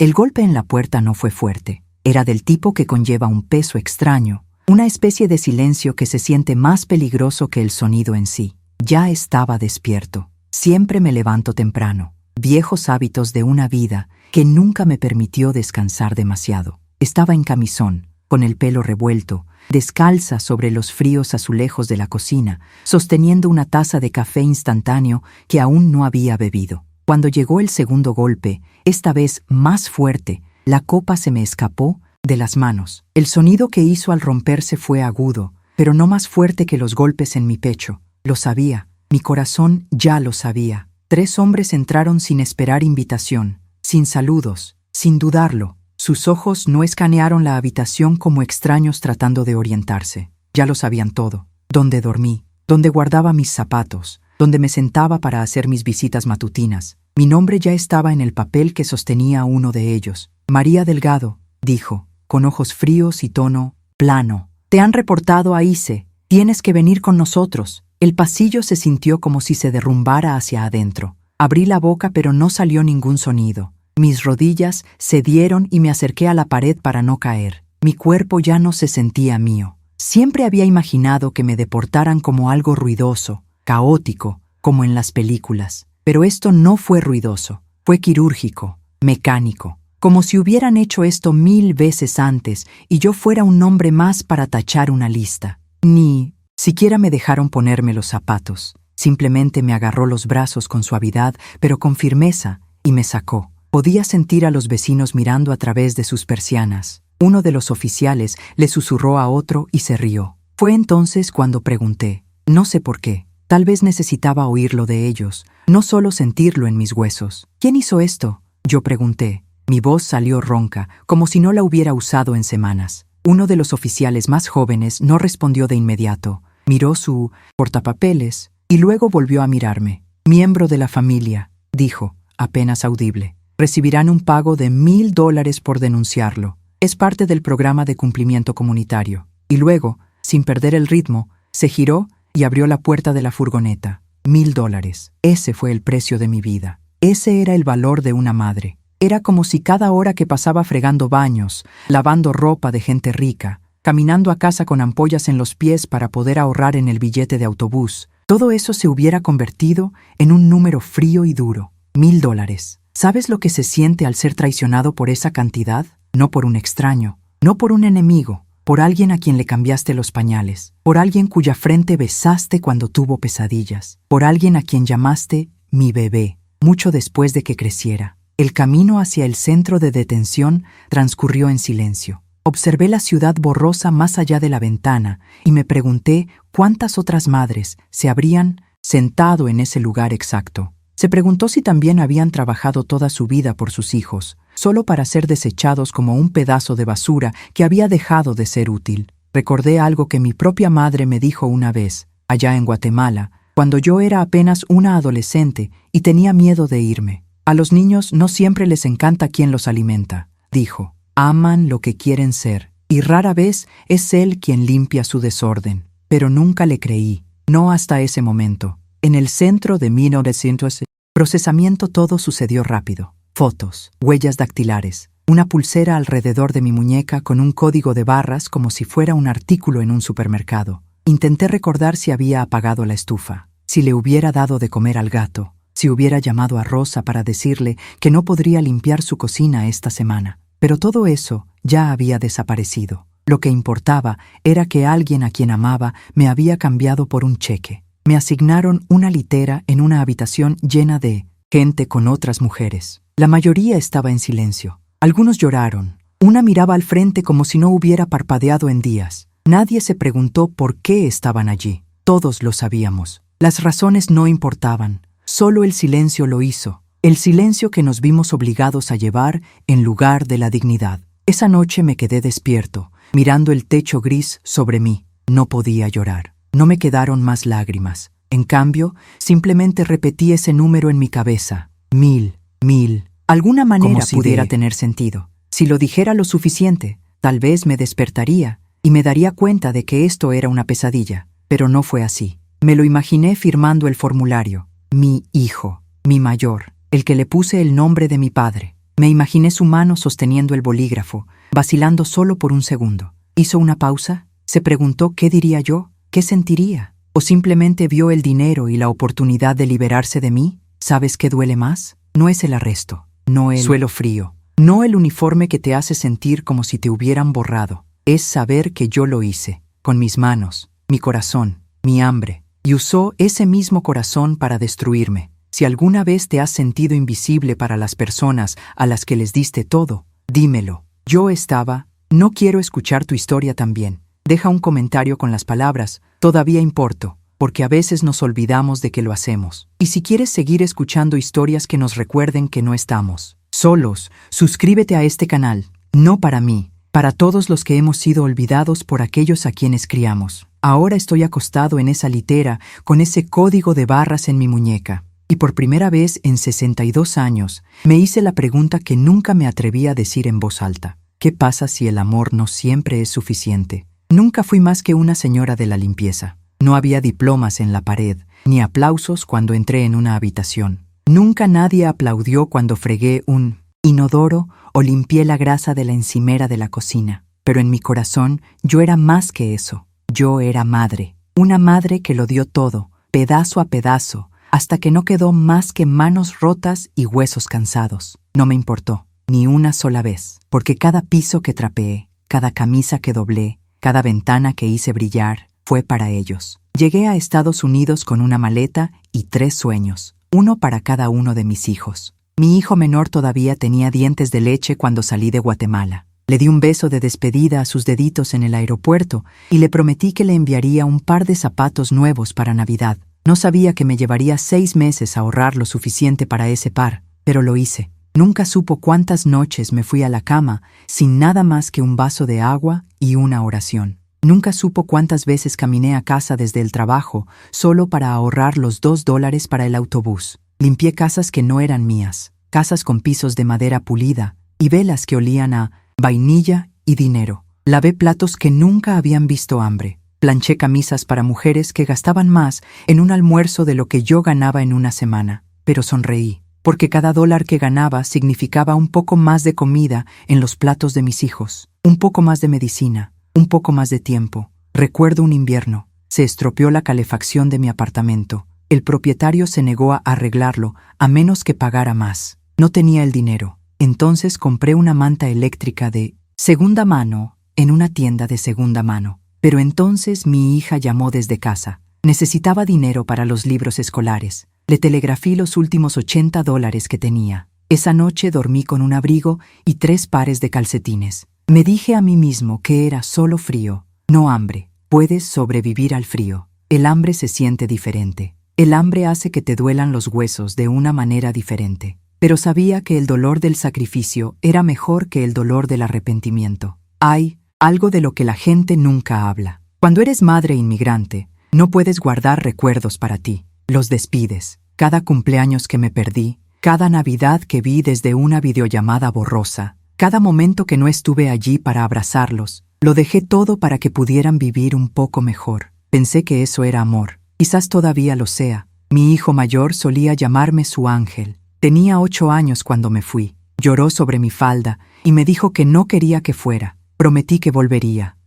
El golpe en la puerta no fue fuerte. Era del tipo que conlleva un peso extraño, una especie de silencio que se siente más peligroso que el sonido en sí. Ya estaba despierto. Siempre me levanto temprano. Viejos hábitos de una vida que nunca me permitió descansar demasiado. Estaba en camisón, con el pelo revuelto, descalza sobre los fríos azulejos de la cocina, sosteniendo una taza de café instantáneo que aún no había bebido. Cuando llegó el segundo golpe, esta vez más fuerte, la copa se me escapó de las manos. El sonido que hizo al romperse fue agudo, pero no más fuerte que los golpes en mi pecho. Lo sabía, mi corazón ya lo sabía. 3 hombres entraron sin esperar invitación, sin saludos, sin dudarlo. Sus ojos no escanearon la habitación como extraños tratando de orientarse. Ya lo sabían todo. Dónde dormí, dónde guardaba mis zapatos, dónde me sentaba para hacer mis visitas matutinas. Mi nombre ya estaba en el papel que sostenía uno de ellos. María Delgado, dijo, con ojos fríos y tono plano. Te han reportado a ICE. Tienes que venir con nosotros. El pasillo se sintió como si se derrumbara hacia adentro. Abrí la boca pero no salió ningún sonido. Mis rodillas cedieron y me acerqué a la pared para no caer. Mi cuerpo ya no se sentía mío. Siempre había imaginado que me deportaran como algo ruidoso, caótico, como en las películas. Pero esto no fue ruidoso. Fue quirúrgico, mecánico. Como si hubieran hecho esto 1000 veces antes y yo fuera un nombre más para tachar una lista. Ni siquiera me dejaron ponerme los zapatos. Simplemente me agarró los brazos con suavidad, pero con firmeza, y me sacó. Podía sentir a los vecinos mirando a través de sus persianas. Uno de los oficiales le susurró a otro y se rió. Fue entonces cuando pregunté. No sé por qué. Tal vez necesitaba oírlo de ellos, no solo sentirlo en mis huesos. ¿Quién hizo esto? Yo pregunté. Mi voz salió ronca, como si no la hubiera usado en semanas. Uno de los oficiales más jóvenes no respondió de inmediato. Miró su portapapeles y luego volvió a mirarme. Miembro de la familia, dijo, apenas audible. Recibirán un pago de $1000 por denunciarlo. Es parte del programa de cumplimiento comunitario. Y luego, sin perder el ritmo, se giró y abrió la puerta de la furgoneta. $1000. Ese fue el precio de mi vida. Ese era el valor de una madre. Era como si cada hora que pasaba fregando baños, lavando ropa de gente rica, caminando a casa con ampollas en los pies para poder ahorrar en el billete de autobús, todo eso se hubiera convertido en un número frío y duro. $1000. ¿Sabes lo que se siente al ser traicionado por esa cantidad? No por un extraño, no por un enemigo, por alguien a quien le cambiaste los pañales, por alguien cuya frente besaste cuando tuvo pesadillas, por alguien a quien llamaste mi bebé, mucho después de que creciera. El camino hacia el centro de detención transcurrió en silencio. Observé la ciudad borrosa más allá de la ventana y me pregunté cuántas otras madres se habrían sentado en ese lugar exacto. Se preguntó si también habían trabajado toda su vida por sus hijos, solo para ser desechados como un pedazo de basura que había dejado de ser útil. Recordé algo que mi propia madre me dijo una vez, allá en Guatemala, cuando yo era apenas una adolescente y tenía miedo de irme. A los niños no siempre les encanta quien los alimenta, dijo. Aman lo que quieren ser, y rara vez es él quien limpia su desorden. Pero nunca le creí, no hasta ese momento. En el centro de 1900, procesamiento todo sucedió rápido. Fotos, huellas dactilares, una pulsera alrededor de mi muñeca con un código de barras como si fuera un artículo en un supermercado. Intenté recordar si había apagado la estufa, si le hubiera dado de comer al gato, si hubiera llamado a Rosa para decirle que no podría limpiar su cocina esta semana. Pero todo eso ya había desaparecido. Lo que importaba era que alguien a quien amaba me había cambiado por un cheque. Me asignaron una litera en una habitación llena de gente con otras mujeres. La mayoría estaba en silencio. Algunos lloraron. Una miraba al frente como si no hubiera parpadeado en días. Nadie se preguntó por qué estaban allí. Todos lo sabíamos. Las razones no importaban. Solo el silencio lo hizo. El silencio que nos vimos obligados a llevar en lugar de la dignidad. Esa noche me quedé despierto, mirando el techo gris sobre mí. No podía llorar. No me quedaron más lágrimas. En cambio, simplemente repetí ese número en mi cabeza. 1000. Alguna manera como si pudiera tener sentido. Si lo dijera lo suficiente, tal vez me despertaría y me daría cuenta de que esto era una pesadilla. Pero no fue así. Me lo imaginé firmando el formulario. Mi hijo, mi mayor, el que le puse el nombre de mi padre. Me imaginé su mano sosteniendo el bolígrafo, vacilando solo por un segundo. Hizo una pausa, se preguntó qué diría yo, qué sentiría, o simplemente vio el dinero y la oportunidad de liberarse de mí. ¿Sabes qué duele más? No es el arresto, no el suelo frío, no el uniforme que te hace sentir como si te hubieran borrado. Es saber que yo lo hice, con mis manos, mi corazón, mi hambre, y usó ese mismo corazón para destruirme. Si alguna vez te has sentido invisible para las personas a las que les diste todo, dímelo. No quiero escuchar tu historia también. Deja un comentario con las palabras, todavía importo, porque a veces nos olvidamos de que lo hacemos. Y si quieres seguir escuchando historias que nos recuerden que no estamos solos, suscríbete a este canal, no para mí, para todos los que hemos sido olvidados por aquellos a quienes criamos. Ahora estoy acostado en esa litera con ese código de barras en mi muñeca. Y por primera vez en 62 años me hice la pregunta que nunca me atreví a decir en voz alta. ¿Qué pasa si el amor no siempre es suficiente? Nunca fui más que una señora de la limpieza. No había diplomas en la pared, ni aplausos cuando entré en una habitación. Nunca nadie aplaudió cuando fregué un inodoro o limpié la grasa de la encimera de la cocina. Pero en mi corazón yo era más que eso. Yo era madre. Una madre que lo dio todo, pedazo a pedazo, hasta que no quedó más que manos rotas y huesos cansados. No me importó, ni una sola vez, porque cada piso que trapeé, cada camisa que doblé, cada ventana que hice brillar, fue para ellos. Llegué a Estados Unidos con una maleta y 3 sueños, uno para cada uno de mis hijos. Mi hijo menor todavía tenía dientes de leche cuando salí de Guatemala. Le di un beso de despedida a sus deditos en el aeropuerto y le prometí que le enviaría un par de zapatos nuevos para Navidad. No sabía que me llevaría 6 meses ahorrar lo suficiente para ese par, pero lo hice. Nunca supo cuántas noches me fui a la cama sin nada más que un vaso de agua y una oración. Nunca supo cuántas veces caminé a casa desde el trabajo solo para ahorrar los $2 para el autobús. Limpié casas que no eran mías, casas con pisos de madera pulida y velas que olían a vainilla y dinero. Lavé platos que nunca habían visto hambre. Planché camisas para mujeres que gastaban más en un almuerzo de lo que yo ganaba en una semana. Pero sonreí, porque cada $1 que ganaba significaba un poco más de comida en los platos de mis hijos, un poco más de medicina, un poco más de tiempo. Recuerdo un invierno. Se estropeó la calefacción de mi apartamento. El propietario se negó a arreglarlo a menos que pagara más. No tenía el dinero. Entonces compré una manta eléctrica de segunda mano en una tienda de segunda mano. Pero entonces mi hija llamó desde casa. Necesitaba dinero para los libros escolares. Le telegrafí los últimos $80 que tenía. Esa noche dormí con un abrigo y 3 pares de calcetines. Me dije a mí mismo que era solo frío, no hambre. Puedes sobrevivir al frío. El hambre se siente diferente. El hambre hace que te duelan los huesos de una manera diferente. Pero sabía que el dolor del sacrificio era mejor que el dolor del arrepentimiento. Hay algo de lo que la gente nunca habla. Cuando eres madre inmigrante, no puedes guardar recuerdos para ti. Los despides. Cada cumpleaños que me perdí, cada Navidad que vi desde una videollamada borrosa, cada momento que no estuve allí para abrazarlos, lo dejé todo para que pudieran vivir un poco mejor. Pensé que eso era amor. Quizás todavía lo sea. Mi hijo mayor solía llamarme su ángel. Tenía 8 años cuando me fui. Lloró sobre mi falda y me dijo que no quería que fuera. Prometí que volvería.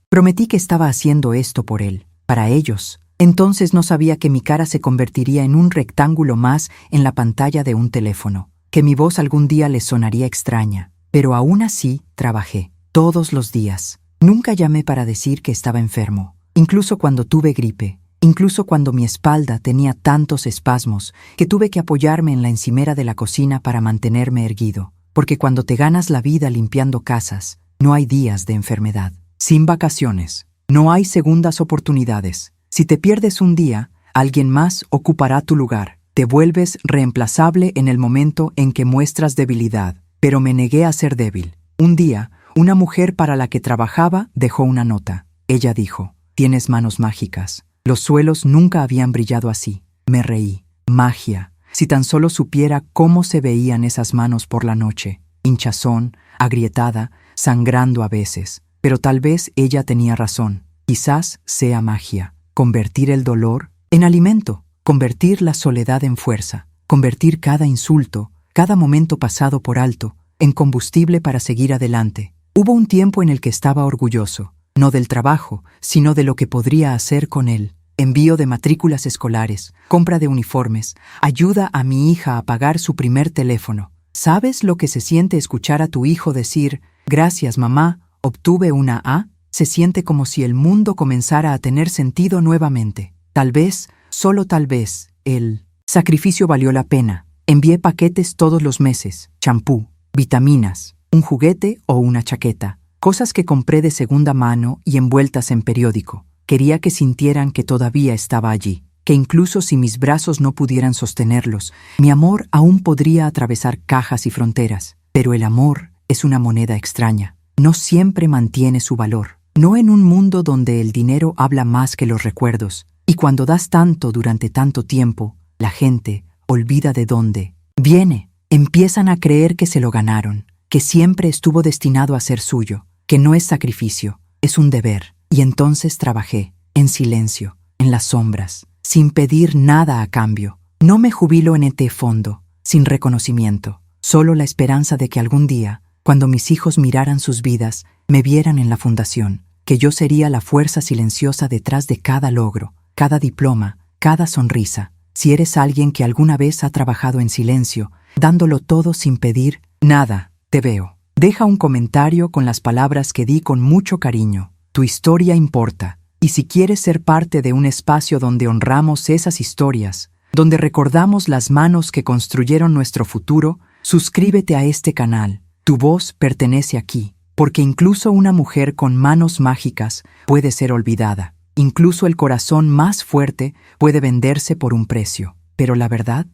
Prometí que estaba haciendo esto por él, para ellos. Entonces no sabía que mi cara se convertiría en un rectángulo más en la pantalla de un teléfono, que mi voz algún día les sonaría extraña. Pero aún así, trabajé, todos los días. Nunca llamé para decir que estaba enfermo, incluso cuando tuve gripe, incluso cuando mi espalda tenía tantos espasmos que tuve que apoyarme en la encimera de la cocina para mantenerme erguido, porque cuando te ganas la vida limpiando casas, no hay días de enfermedad. Sin vacaciones, no hay segundas oportunidades. Si te pierdes un día, alguien más ocupará tu lugar. Te vuelves reemplazable en el momento en que muestras debilidad. Pero me negué a ser débil. Un día, una mujer para la que trabajaba dejó una nota. Ella dijo: «Tienes manos mágicas. Los suelos nunca habían brillado así». Me reí. Magia. Si tan solo supiera cómo se veían esas manos por la noche. Hinchazón, agrietada, sangrando a veces. Pero tal vez ella tenía razón. Quizás sea magia. Convertir el dolor en alimento. Convertir la soledad en fuerza. Convertir cada insulto, cada momento pasado por alto, en combustible para seguir adelante. Hubo un tiempo en el que estaba orgulloso, no del trabajo, sino de lo que podría hacer con él. Envío de matrículas escolares, compra de uniformes, ayuda a mi hija a pagar su primer teléfono. ¿Sabes lo que se siente escuchar a tu hijo decir, gracias mamá, obtuve una A? Se siente como si el mundo comenzara a tener sentido nuevamente. Tal vez, solo tal vez, el sacrificio valió la pena. Envié paquetes todos los meses, champú, vitaminas, un juguete o una chaqueta, cosas que compré de segunda mano y envueltas en periódico. Quería que sintieran que todavía estaba allí, que incluso si mis brazos no pudieran sostenerlos, mi amor aún podría atravesar cajas y fronteras. Pero el amor es una moneda extraña. No siempre mantiene su valor. No en un mundo donde el dinero habla más que los recuerdos. Y cuando das tanto durante tanto tiempo, la gente olvida de dónde viene. Empiezan a creer que se lo ganaron, que siempre estuvo destinado a ser suyo, que no es sacrificio, es un deber. Y entonces trabajé, en silencio, en las sombras, sin pedir nada a cambio. No me jubilo en este fondo, sin reconocimiento, solo la esperanza de que algún día, cuando mis hijos miraran sus vidas, me vieran en la fundación, que yo sería la fuerza silenciosa detrás de cada logro, cada diploma, cada sonrisa. Si eres alguien que alguna vez ha trabajado en silencio, dándolo todo sin pedir nada, te veo. Deja un comentario con las palabras que di con mucho cariño. Tu historia importa. Y si quieres ser parte de un espacio donde honramos esas historias, donde recordamos las manos que construyeron nuestro futuro, suscríbete a este canal. Tu voz pertenece aquí, porque incluso una mujer con manos mágicas puede ser olvidada. Incluso el corazón más fuerte puede venderse por un precio. Pero la verdad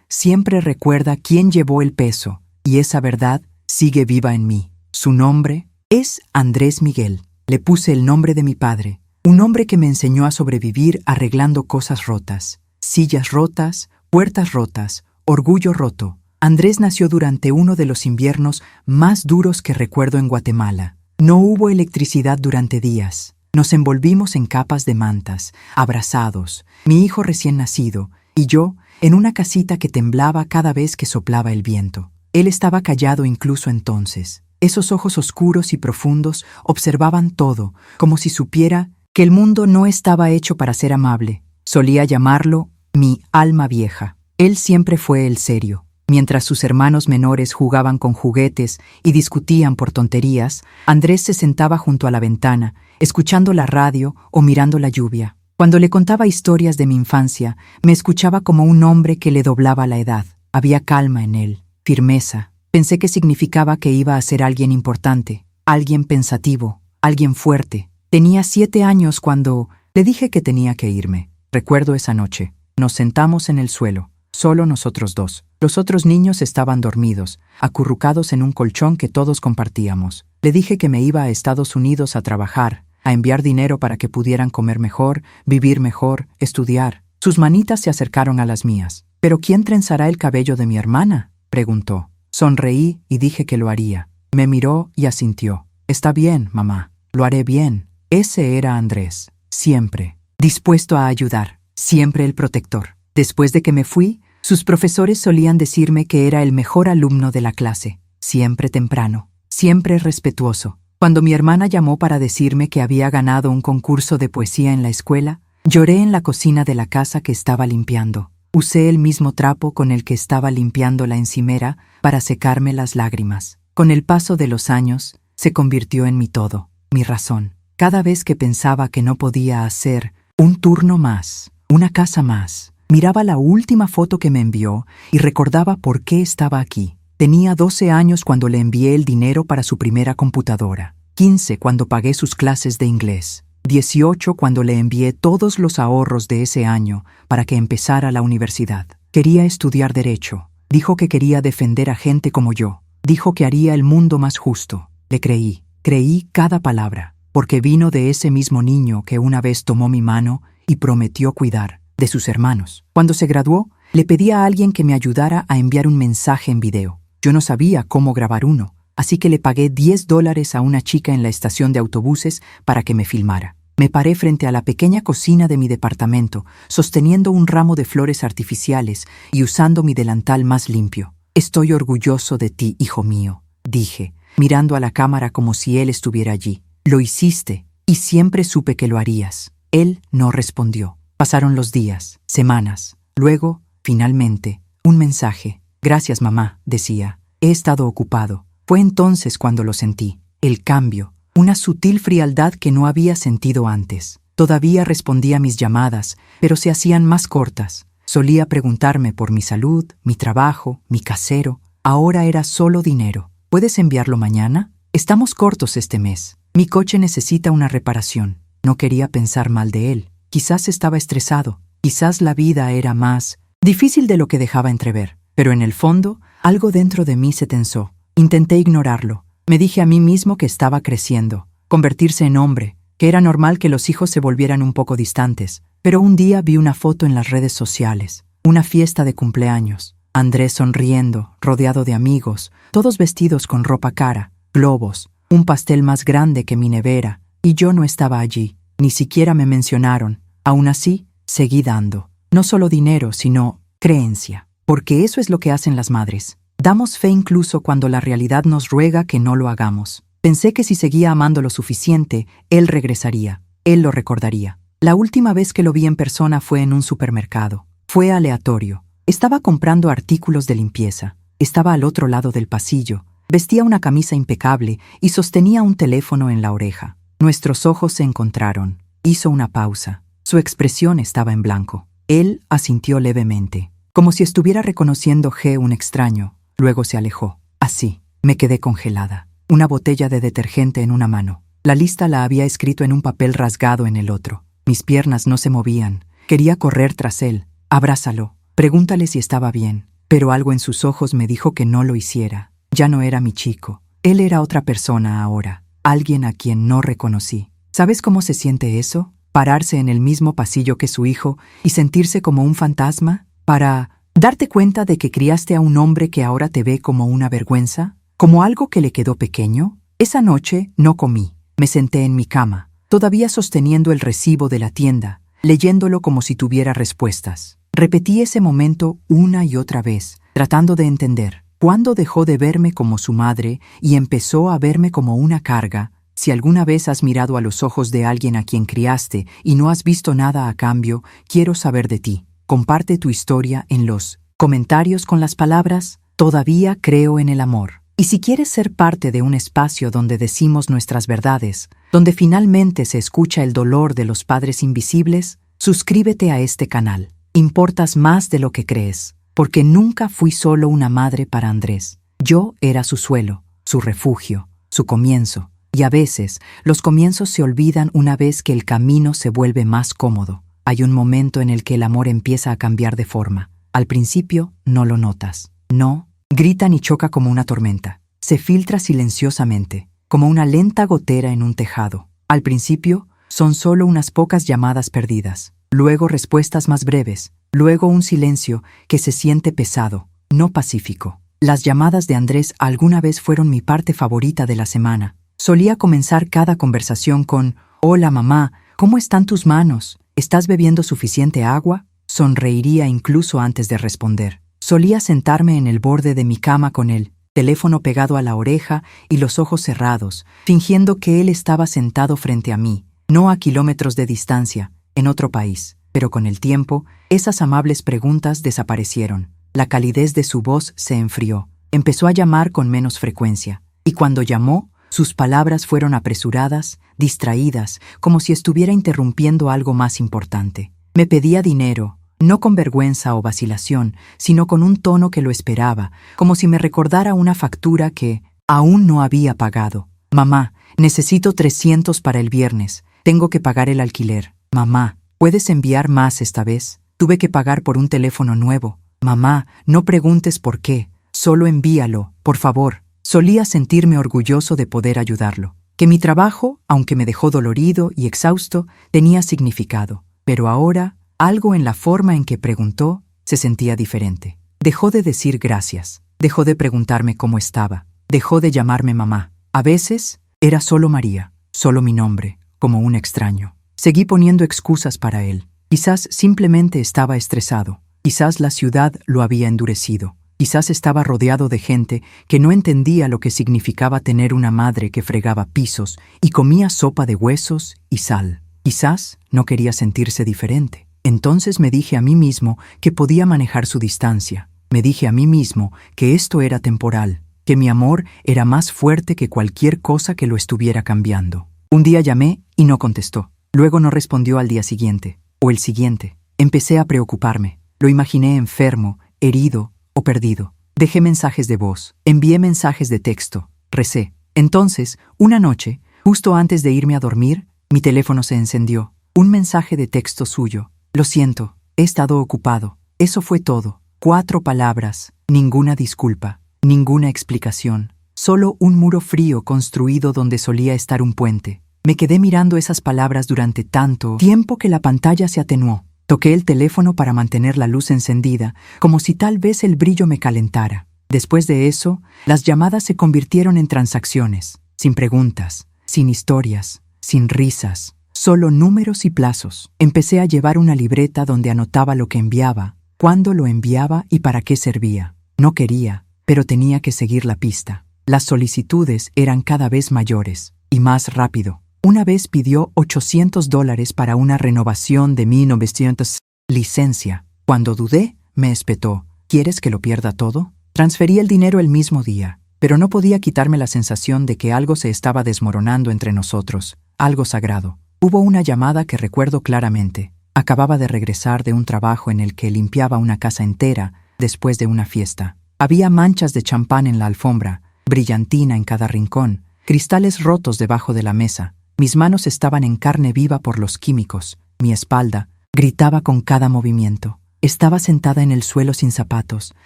siempre recuerda quién llevó el peso, y esa verdad sigue viva en mí. Su nombre es Andrés Miguel. Le puse el nombre de mi padre, un hombre que me enseñó a sobrevivir arreglando cosas rotas, sillas rotas, puertas rotas, orgullo roto. Andrés nació durante uno de los inviernos más duros que recuerdo en Guatemala. No hubo electricidad durante días. Nos envolvimos en capas de mantas, abrazados, mi hijo recién nacido, y yo en una casita que temblaba cada vez que soplaba el viento. Él estaba callado incluso entonces. Esos ojos oscuros y profundos observaban todo, como si supiera que el mundo no estaba hecho para ser amable. Solía llamarlo mi alma vieja. Él siempre fue el serio. Mientras sus hermanos menores jugaban con juguetes y discutían por tonterías, Andrés se sentaba junto a la ventana, escuchando la radio o mirando la lluvia. Cuando le contaba historias de mi infancia, me escuchaba como un hombre que le doblaba la edad. Había calma en él, firmeza. Pensé que significaba que iba a ser alguien importante, alguien pensativo, alguien fuerte. Tenía 7 años cuando le dije que tenía que irme. Recuerdo esa noche. Nos sentamos en el suelo, solo nosotros dos. Los otros niños estaban dormidos, acurrucados en un colchón que todos compartíamos. Le dije que me iba a Estados Unidos a trabajar, a enviar dinero para que pudieran comer mejor, vivir mejor, estudiar. Sus manitas se acercaron a las mías. ¿Pero quién trenzará el cabello de mi hermana?, preguntó. Sonreí y dije que lo haría. Me miró y asintió. Está bien, mamá. Lo haré bien. Ese era Andrés. Siempre. Dispuesto a ayudar. Siempre el protector. Después de que me fui, sus profesores solían decirme que era el mejor alumno de la clase. Siempre temprano. Siempre respetuoso. Cuando mi hermana llamó para decirme que había ganado un concurso de poesía en la escuela, lloré en la cocina de la casa que estaba limpiando. Usé el mismo trapo con el que estaba limpiando la encimera para secarme las lágrimas. Con el paso de los años, se convirtió en mi todo, mi razón. Cada vez que pensaba que no podía hacer un turno más, una casa más, miraba la última foto que me envió y recordaba por qué estaba aquí. Tenía 12 años cuando le envié el dinero para su primera computadora, 15 cuando pagué sus clases de inglés, 18 cuando le envié todos los ahorros de ese año para que empezara la universidad. Quería estudiar Derecho. Dijo que quería defender a gente como yo. Dijo que haría el mundo más justo. Le creí cada palabra, porque vino de ese mismo niño que una vez tomó mi mano y prometió cuidar de sus hermanos. Cuando se graduó, le pedí a alguien que me ayudara a enviar un mensaje en video. Yo no sabía cómo grabar uno, así que le pagué $10 a una chica en la estación de autobuses para que me filmara. Me paré frente a la pequeña cocina de mi departamento, sosteniendo un ramo de flores artificiales y usando mi delantal más limpio. Estoy orgulloso de ti, hijo mío, dije, mirando a la cámara como si él estuviera allí. Lo hiciste, y siempre supe que lo harías. Él no respondió. Pasaron los días, semanas. Luego, finalmente, un mensaje. Gracias, mamá, decía. He estado ocupado. Fue entonces cuando lo sentí. El cambio. Una sutil frialdad que no había sentido antes. Todavía respondía a mis llamadas, pero se hacían más cortas. Solía preguntarme por mi salud, mi trabajo, mi casero. Ahora era solo dinero. ¿Puedes enviarlo mañana? Estamos cortos este mes. Mi coche necesita una reparación. No quería pensar mal de él. Quizás estaba estresado. Quizás la vida era más difícil de lo que dejaba entrever. Pero en el fondo, algo dentro de mí se tensó. Intenté ignorarlo. Me dije a mí mismo que estaba creciendo, convertirse en hombre, que era normal que los hijos se volvieran un poco distantes. Pero un día vi una foto en las redes sociales, una fiesta de cumpleaños. Andrés sonriendo, rodeado de amigos, todos vestidos con ropa cara, globos, un pastel más grande que mi nevera, y yo no estaba allí, ni siquiera me mencionaron. Aún así, seguí dando. No solo dinero, sino creencia, porque eso es lo que hacen las madres. Damos fe incluso cuando la realidad nos ruega que no lo hagamos. Pensé que si seguía amando lo suficiente, él regresaría, él lo recordaría. La última vez que lo vi en persona fue en un supermercado. Fue aleatorio. Estaba comprando artículos de limpieza. Estaba al otro lado del pasillo. Vestía una camisa impecable y sostenía un teléfono en la oreja. Nuestros ojos se encontraron. Hizo una pausa. Su expresión estaba en blanco. Él asintió levemente, como si estuviera reconociendo un extraño. Luego se alejó. Así, me quedé congelada. Una botella de detergente en una mano. La lista la había escrito en un papel rasgado en el otro. Mis piernas no se movían. Quería correr tras él. Abrázalo. Pregúntale si estaba bien. Pero algo en sus ojos me dijo que no lo hiciera. Ya no era mi chico. Él era otra persona ahora. Alguien a quien no reconocí. ¿Sabes cómo se siente eso? Pararse en el mismo pasillo que su hijo y sentirse como un fantasma. Para darte cuenta de que criaste a un hombre que ahora te ve como una vergüenza. Como algo que le quedó pequeño. Esa noche no comí. Me senté en mi cama, todavía sosteniendo el recibo de la tienda, leyéndolo como si tuviera respuestas. Repetí ese momento una y otra vez, tratando de entender. ¿Cuándo dejó de verme como su madre y empezó a verme como una carga? Si alguna vez has mirado a los ojos de alguien a quien criaste y no has visto nada a cambio, quiero saber de ti. Comparte tu historia en los comentarios con las palabras «Todavía creo en el amor». Y si quieres ser parte de un espacio donde decimos nuestras verdades, donde finalmente se escucha el dolor de los padres invisibles, suscríbete a este canal. Importas más de lo que crees, porque nunca fui solo una madre para Andrés. Yo era su suelo, su refugio, su comienzo. Y a veces, los comienzos se olvidan una vez que el camino se vuelve más cómodo. Hay un momento en el que el amor empieza a cambiar de forma. Al principio, no lo notas. No. Grita ni choca como una tormenta. Se filtra silenciosamente, como una lenta gotera en un tejado. Al principio, son solo unas pocas llamadas perdidas. Luego respuestas más breves. Luego un silencio que se siente pesado, no pacífico. Las llamadas de Andrés alguna vez fueron mi parte favorita de la semana. Solía comenzar cada conversación con «Hola mamá, ¿cómo están tus manos? ¿Estás bebiendo suficiente agua?» Sonreiría incluso antes de responder. Solía sentarme en el borde de mi cama con el teléfono pegado a la oreja y los ojos cerrados, fingiendo que él estaba sentado frente a mí, no a kilómetros de distancia, en otro país. Pero con el tiempo, esas amables preguntas desaparecieron. La calidez de su voz se enfrió. Empezó a llamar con menos frecuencia. Y cuando llamó, sus palabras fueron apresuradas, distraídas, como si estuviera interrumpiendo algo más importante. Me pedía dinero. No con vergüenza o vacilación, sino con un tono que lo esperaba, como si me recordara una factura que aún no había pagado. «Mamá, necesito 300 para el viernes. Tengo que pagar el alquiler. Mamá, ¿puedes enviar más esta vez? Tuve que pagar por un teléfono nuevo. Mamá, no preguntes por qué. Solo envíalo, por favor». Solía sentirme orgulloso de poder ayudarlo. Que mi trabajo, aunque me dejó dolorido y exhausto, tenía significado. Pero ahora, algo en la forma en que preguntó se sentía diferente. Dejó de decir gracias. Dejó de preguntarme cómo estaba. Dejó de llamarme mamá. A veces era solo María, solo mi nombre, como un extraño. Seguí poniendo excusas para él. Quizás simplemente estaba estresado. Quizás la ciudad lo había endurecido. Quizás estaba rodeado de gente que no entendía lo que significaba tener una madre que fregaba pisos y comía sopa de huesos y sal. Quizás no quería sentirse diferente. Entonces me dije a mí mismo que podía manejar su distancia. Me dije a mí mismo que esto era temporal, que mi amor era más fuerte que cualquier cosa que lo estuviera cambiando. Un día llamé y no contestó. Luego no respondió al día siguiente, o el siguiente. Empecé a preocuparme. Lo imaginé enfermo, herido o perdido. Dejé mensajes de voz, envié mensajes de texto, recé. Entonces, una noche, justo antes de irme a dormir, mi teléfono se encendió. Un mensaje de texto suyo. Lo siento, he estado ocupado. Eso fue todo. 4 palabras, ninguna disculpa, ninguna explicación. Solo un muro frío construido donde solía estar un puente. Me quedé mirando esas palabras durante tanto tiempo que la pantalla se atenuó. Toqué el teléfono para mantener la luz encendida, como si tal vez el brillo me calentara. Después de eso, las llamadas se convirtieron en transacciones, sin preguntas, sin historias, sin risas, solo números y plazos. Empecé a llevar una libreta donde anotaba lo que enviaba, cuándo lo enviaba y para qué servía. No quería, pero tenía que seguir la pista. Las solicitudes eran cada vez mayores y más rápido. Una vez pidió $800 para una renovación de 1900 licencia. Cuando dudé, me espetó. ¿Quieres que lo pierda todo? Transferí el dinero el mismo día, pero no podía quitarme la sensación de que algo se estaba desmoronando entre nosotros, algo sagrado. Hubo una llamada que recuerdo claramente. Acababa de regresar de un trabajo en el que limpiaba una casa entera después de una fiesta. Había manchas de champán en la alfombra, brillantina en cada rincón, cristales rotos debajo de la mesa. Mis manos estaban en carne viva por los químicos. Mi espalda gritaba con cada movimiento. Estaba sentada en el suelo sin zapatos,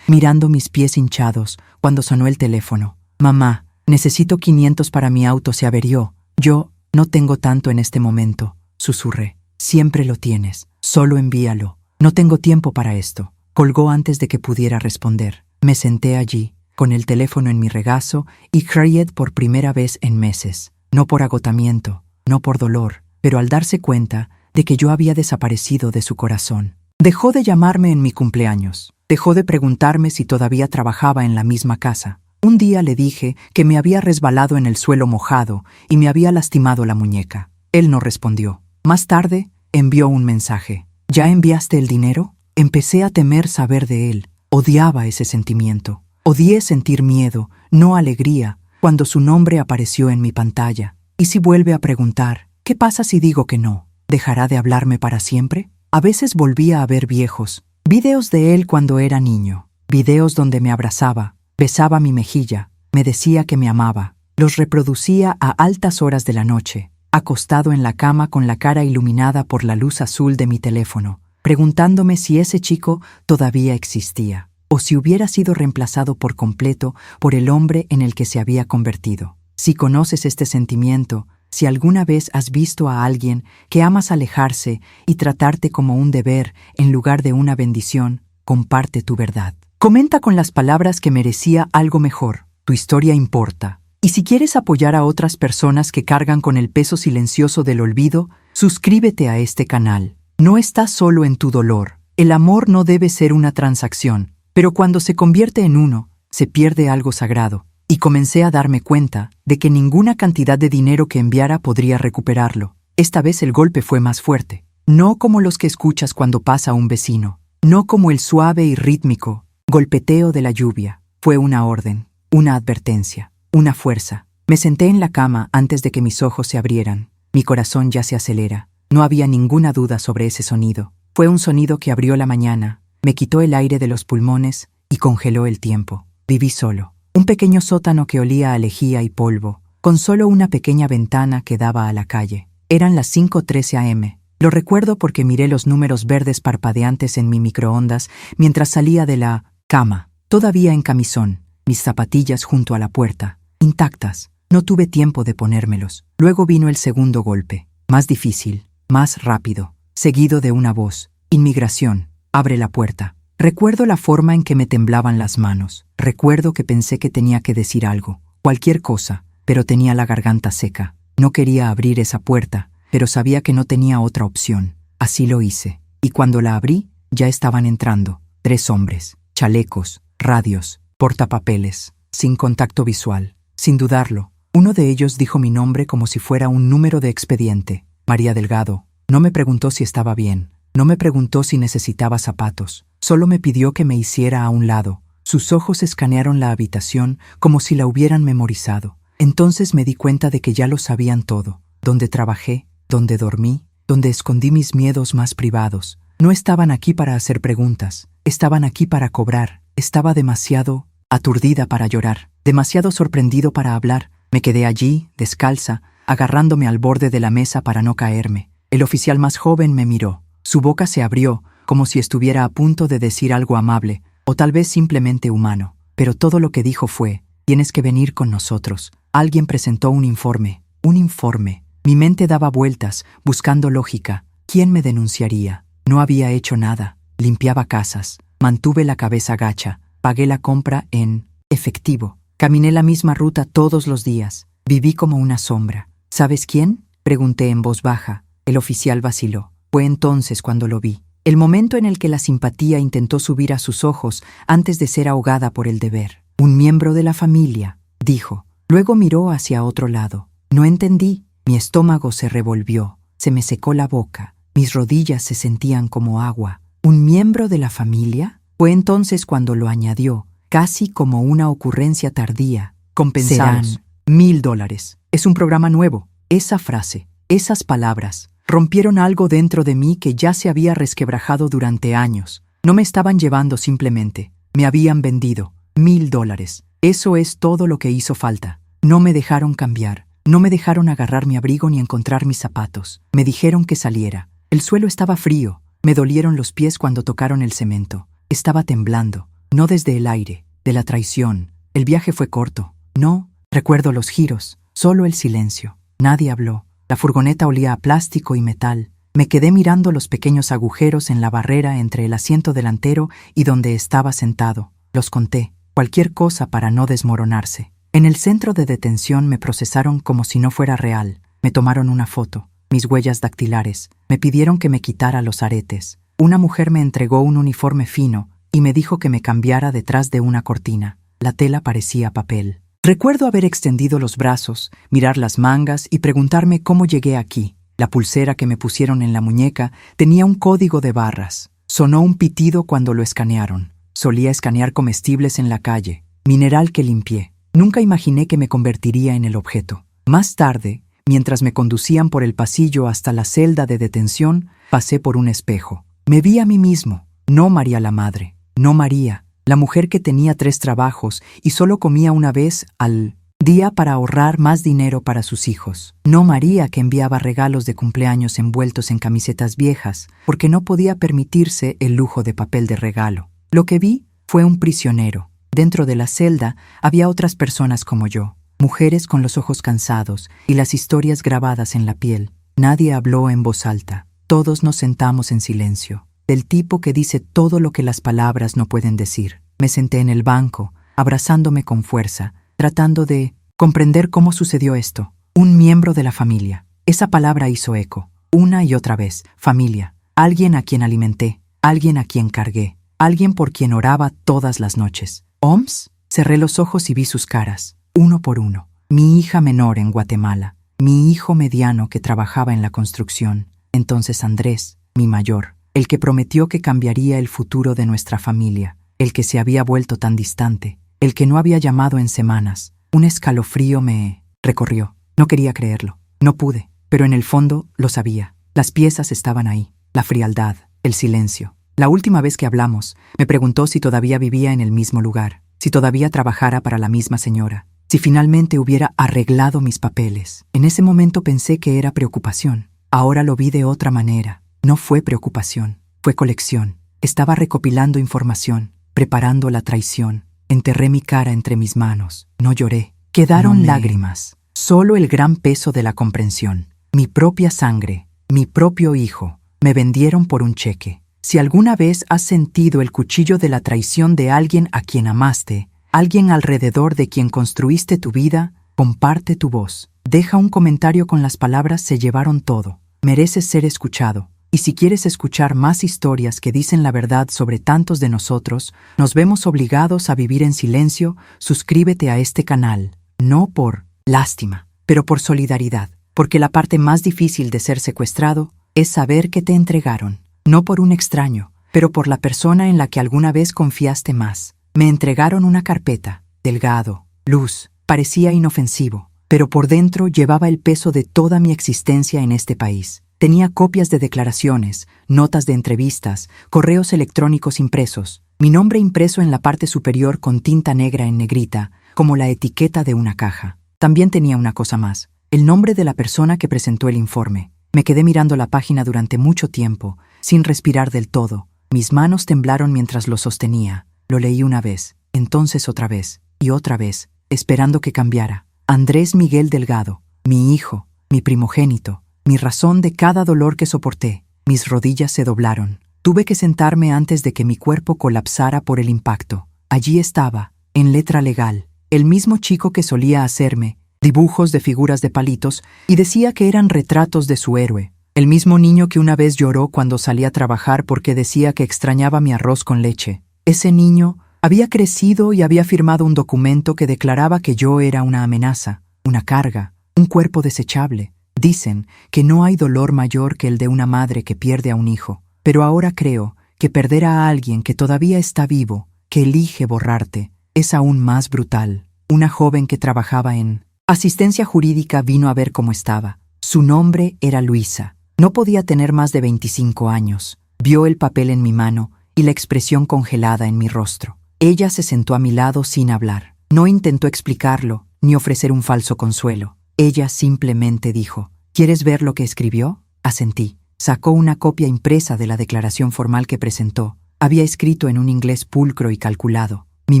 mirando mis pies hinchados, cuando sonó el teléfono. «Mamá, necesito 500 para mi auto, se averió». «Yo no tengo tanto en este momento», susurré. «Siempre lo tienes. Solo envíalo. No tengo tiempo para esto». Colgó antes de que pudiera responder. Me senté allí, con el teléfono en mi regazo, y creí por primera vez en meses. No por agotamiento, no por dolor, pero al darse cuenta de que yo había desaparecido de su corazón. Dejó de llamarme en mi cumpleaños. Dejó de preguntarme si todavía trabajaba en la misma casa. Un día le dije que me había resbalado en el suelo mojado y me había lastimado la muñeca. Él no respondió. Más tarde, envió un mensaje. ¿Ya enviaste el dinero? Empecé a temer saber de él. Odiaba ese sentimiento. Odié sentir miedo, no alegría, cuando su nombre apareció en mi pantalla. ¿Y si vuelve a preguntar? ¿Qué pasa si digo que no? ¿Dejará de hablarme para siempre? A veces volvía a ver viejos, videos de él cuando era niño, videos donde me abrazaba, besaba mi mejilla, me decía que me amaba. Los reproducía a altas horas de la noche, acostado en la cama con la cara iluminada por la luz azul de mi teléfono, preguntándome si ese chico todavía existía, o si hubiera sido reemplazado por completo por el hombre en el que se había convertido. Si conoces este sentimiento, si alguna vez has visto a alguien que amas alejarse y tratarte como un deber en lugar de una bendición, comparte tu verdad. Comenta con las palabras que merecía algo mejor. Tu historia importa. Y si quieres apoyar a otras personas que cargan con el peso silencioso del olvido, suscríbete a este canal. No estás solo en tu dolor. El amor no debe ser una transacción, pero cuando se convierte en uno, se pierde algo sagrado. Y comencé a darme cuenta de que ninguna cantidad de dinero que enviara podría recuperarlo. Esta vez el golpe fue más fuerte. No como los que escuchas cuando pasa un vecino. No como el suave y rítmico golpeteo de la lluvia. Fue una orden, una advertencia, una fuerza. Me senté en la cama antes de que mis ojos se abrieran. Mi corazón ya se acelera. No había ninguna duda sobre ese sonido. Fue un sonido que abrió la mañana, me quitó el aire de los pulmones y congeló el tiempo. Viví solo. Un pequeño sótano que olía a lejía y polvo, con solo una pequeña ventana que daba a la calle. Eran las 5:13 am. Lo recuerdo porque miré los números verdes parpadeantes en mi microondas mientras salía de la cama, todavía en camisón, mis zapatillas junto a la puerta, intactas. No tuve tiempo de ponérmelos. Luego vino el segundo golpe, más difícil, más rápido, seguido de una voz. Inmigración, abre la puerta. Recuerdo la forma en que me temblaban las manos. Recuerdo que pensé que tenía que decir algo, cualquier cosa, pero tenía la garganta seca. No quería abrir esa puerta, pero sabía que no tenía otra opción. Así lo hice. Y cuando la abrí, ya estaban entrando. 3 hombres, chalecos, radios, portapapeles, sin contacto visual. Sin dudarlo, uno de ellos dijo mi nombre como si fuera un número de expediente. María Delgado. No me preguntó si estaba bien. No me preguntó si necesitaba zapatos. Solo me pidió que me hiciera a un lado. Sus ojos escanearon la habitación como si la hubieran memorizado. Entonces me di cuenta de que ya lo sabían todo. Donde trabajé, donde dormí, donde escondí mis miedos más privados. No estaban aquí para hacer preguntas. Estaban aquí para cobrar. Estaba demasiado aturdida para llorar, demasiado sorprendido para hablar. Me quedé allí, descalza, agarrándome al borde de la mesa para no caerme. El oficial más joven me miró. Su boca se abrió, como si estuviera a punto de decir algo amable, o tal vez simplemente humano. Pero todo lo que dijo fue: tienes que venir con nosotros. Alguien presentó un informe. Un informe. Mi mente daba vueltas, buscando lógica. ¿Quién me denunciaría? No había hecho nada. Limpiaba casas. Mantuve la cabeza gacha. Pagué la compra en efectivo. Caminé la misma ruta todos los días. Viví como una sombra. ¿Sabes quién?, pregunté en voz baja. El oficial vaciló. Fue entonces cuando lo vi. El momento en el que la simpatía intentó subir a sus ojos antes de ser ahogada por el deber. Un miembro de la familia, dijo. Luego miró hacia otro lado. No entendí. Mi estómago se revolvió. Se me secó la boca. Mis rodillas se sentían como agua. ¿Un miembro de la familia? Fue entonces cuando lo añadió, casi como una ocurrencia tardía. Compensados. Serán $1000. Es un programa nuevo. Esa frase, esas palabras, rompieron algo dentro de mí que ya se había resquebrajado durante años. No me estaban llevando simplemente. Me habían vendido. $1000. Eso es todo lo que hizo falta. No me dejaron cambiar. No me dejaron agarrar mi abrigo ni encontrar mis zapatos. Me dijeron que saliera. El suelo estaba frío. Me dolieron los pies cuando tocaron el cemento. Estaba temblando. No desde el aire, de la traición. El viaje fue corto. No, recuerdo los giros, solo el silencio. Nadie habló. La furgoneta olía a plástico y metal. Me quedé mirando los pequeños agujeros en la barrera entre el asiento delantero y donde estaba sentado. Los conté. Cualquier cosa para no desmoronarse. En el centro de detención me procesaron como si no fuera real. Me tomaron una foto. Mis huellas dactilares. Me pidieron que me quitara los aretes. Una mujer me entregó un uniforme fino y me dijo que me cambiara detrás de una cortina. La tela parecía papel. Recuerdo haber extendido los brazos, mirar las mangas y preguntarme cómo llegué aquí. La pulsera que me pusieron en la muñeca tenía un código de barras. Sonó un pitido cuando lo escanearon. Solía escanear comestibles en la calle. Mineral que limpié. Nunca imaginé que me convertiría en el objeto. Más tarde, mientras me conducían por el pasillo hasta la celda de detención, pasé por un espejo. Me vi a mí mismo. No María la madre. No María, la mujer que tenía 3 trabajos y solo comía una vez al día para ahorrar más dinero para sus hijos. No María, que enviaba regalos de cumpleaños envueltos en camisetas viejas porque no podía permitirse el lujo de papel de regalo. Lo que vi fue un prisionero. Dentro de la celda había otras personas como yo, mujeres con los ojos cansados y las historias grabadas en la piel. Nadie habló en voz alta. Todos nos sentamos en silencio. Del tipo que dice todo lo que las palabras no pueden decir. Me senté en el banco, abrazándome con fuerza, tratando de comprender cómo sucedió esto. Un miembro de la familia. Esa palabra hizo eco, una y otra vez. Familia. Alguien a quien alimenté, alguien a quien cargué, alguien por quien oraba todas las noches. ¿OMS? Cerré los ojos y vi sus caras, uno por uno. Mi hija menor en Guatemala, mi hijo mediano que trabajaba en la construcción, entonces Andrés, mi mayor, el que prometió que cambiaría el futuro de nuestra familia, el que se había vuelto tan distante, el que no había llamado en semanas. Un escalofrío me recorrió. No quería creerlo. No pude, pero en el fondo lo sabía. Las piezas estaban ahí, la frialdad, el silencio. La última vez que hablamos, me preguntó si todavía vivía en el mismo lugar, si todavía trabajara para la misma señora, si finalmente hubiera arreglado mis papeles. En ese momento pensé que era preocupación. Ahora lo vi de otra manera. No fue preocupación, fue colección. Estaba recopilando información, preparando la traición. Enterré mi cara entre mis manos. No lloré. Quedaron lágrimas. Solo el gran peso de la comprensión. Mi propia sangre, mi propio hijo, me vendieron por un cheque. Si alguna vez has sentido el cuchillo de la traición de alguien a quien amaste, alguien alrededor de quien construiste tu vida, comparte tu voz. Deja un comentario con las palabras "se llevaron todo". Mereces ser escuchado. Y si quieres escuchar más historias que dicen la verdad sobre tantos de nosotros, nos vemos obligados a vivir en silencio, suscríbete a este canal, no por lástima, pero por solidaridad, porque la parte más difícil de ser secuestrado es saber que te entregaron, no por un extraño, pero por la persona en la que alguna vez confiaste más. Me entregaron una carpeta, delgado, luz, parecía inofensivo, pero por dentro llevaba el peso de toda mi existencia en este país. Tenía copias de declaraciones, notas de entrevistas, correos electrónicos impresos, mi nombre impreso en la parte superior con tinta negra en negrita, como la etiqueta de una caja. También tenía una cosa más, el nombre de la persona que presentó el informe. Me quedé mirando la página durante mucho tiempo, sin respirar del todo. Mis manos temblaron mientras lo sostenía. Lo leí una vez, entonces otra vez, y otra vez, esperando que cambiara. Andrés Miguel Delgado, mi hijo, mi primogénito, mi razón de cada dolor que soporté. Mis rodillas se doblaron. Tuve que sentarme antes de que mi cuerpo colapsara por el impacto. Allí estaba, en letra legal, el mismo chico que solía hacerme dibujos de figuras de palitos y decía que eran retratos de su héroe. El mismo niño que una vez lloró cuando salí a trabajar porque decía que extrañaba mi arroz con leche. Ese niño había crecido y había firmado un documento que declaraba que yo era una amenaza, una carga, un cuerpo desechable. Dicen que no hay dolor mayor que el de una madre que pierde a un hijo, pero ahora creo que perder a alguien que todavía está vivo, que elige borrarte, es aún más brutal. Una joven que trabajaba en asistencia jurídica vino a ver cómo estaba. Su nombre era Luisa. No podía tener más de 25 años. Vio el papel en mi mano y la expresión congelada en mi rostro. Ella se sentó a mi lado sin hablar. No intentó explicarlo, ni ofrecer un falso consuelo. Ella simplemente dijo: ¿Quieres ver lo que escribió? Asentí. Sacó una copia impresa de la declaración formal que presentó. Había escrito en un inglés pulcro y calculado: mi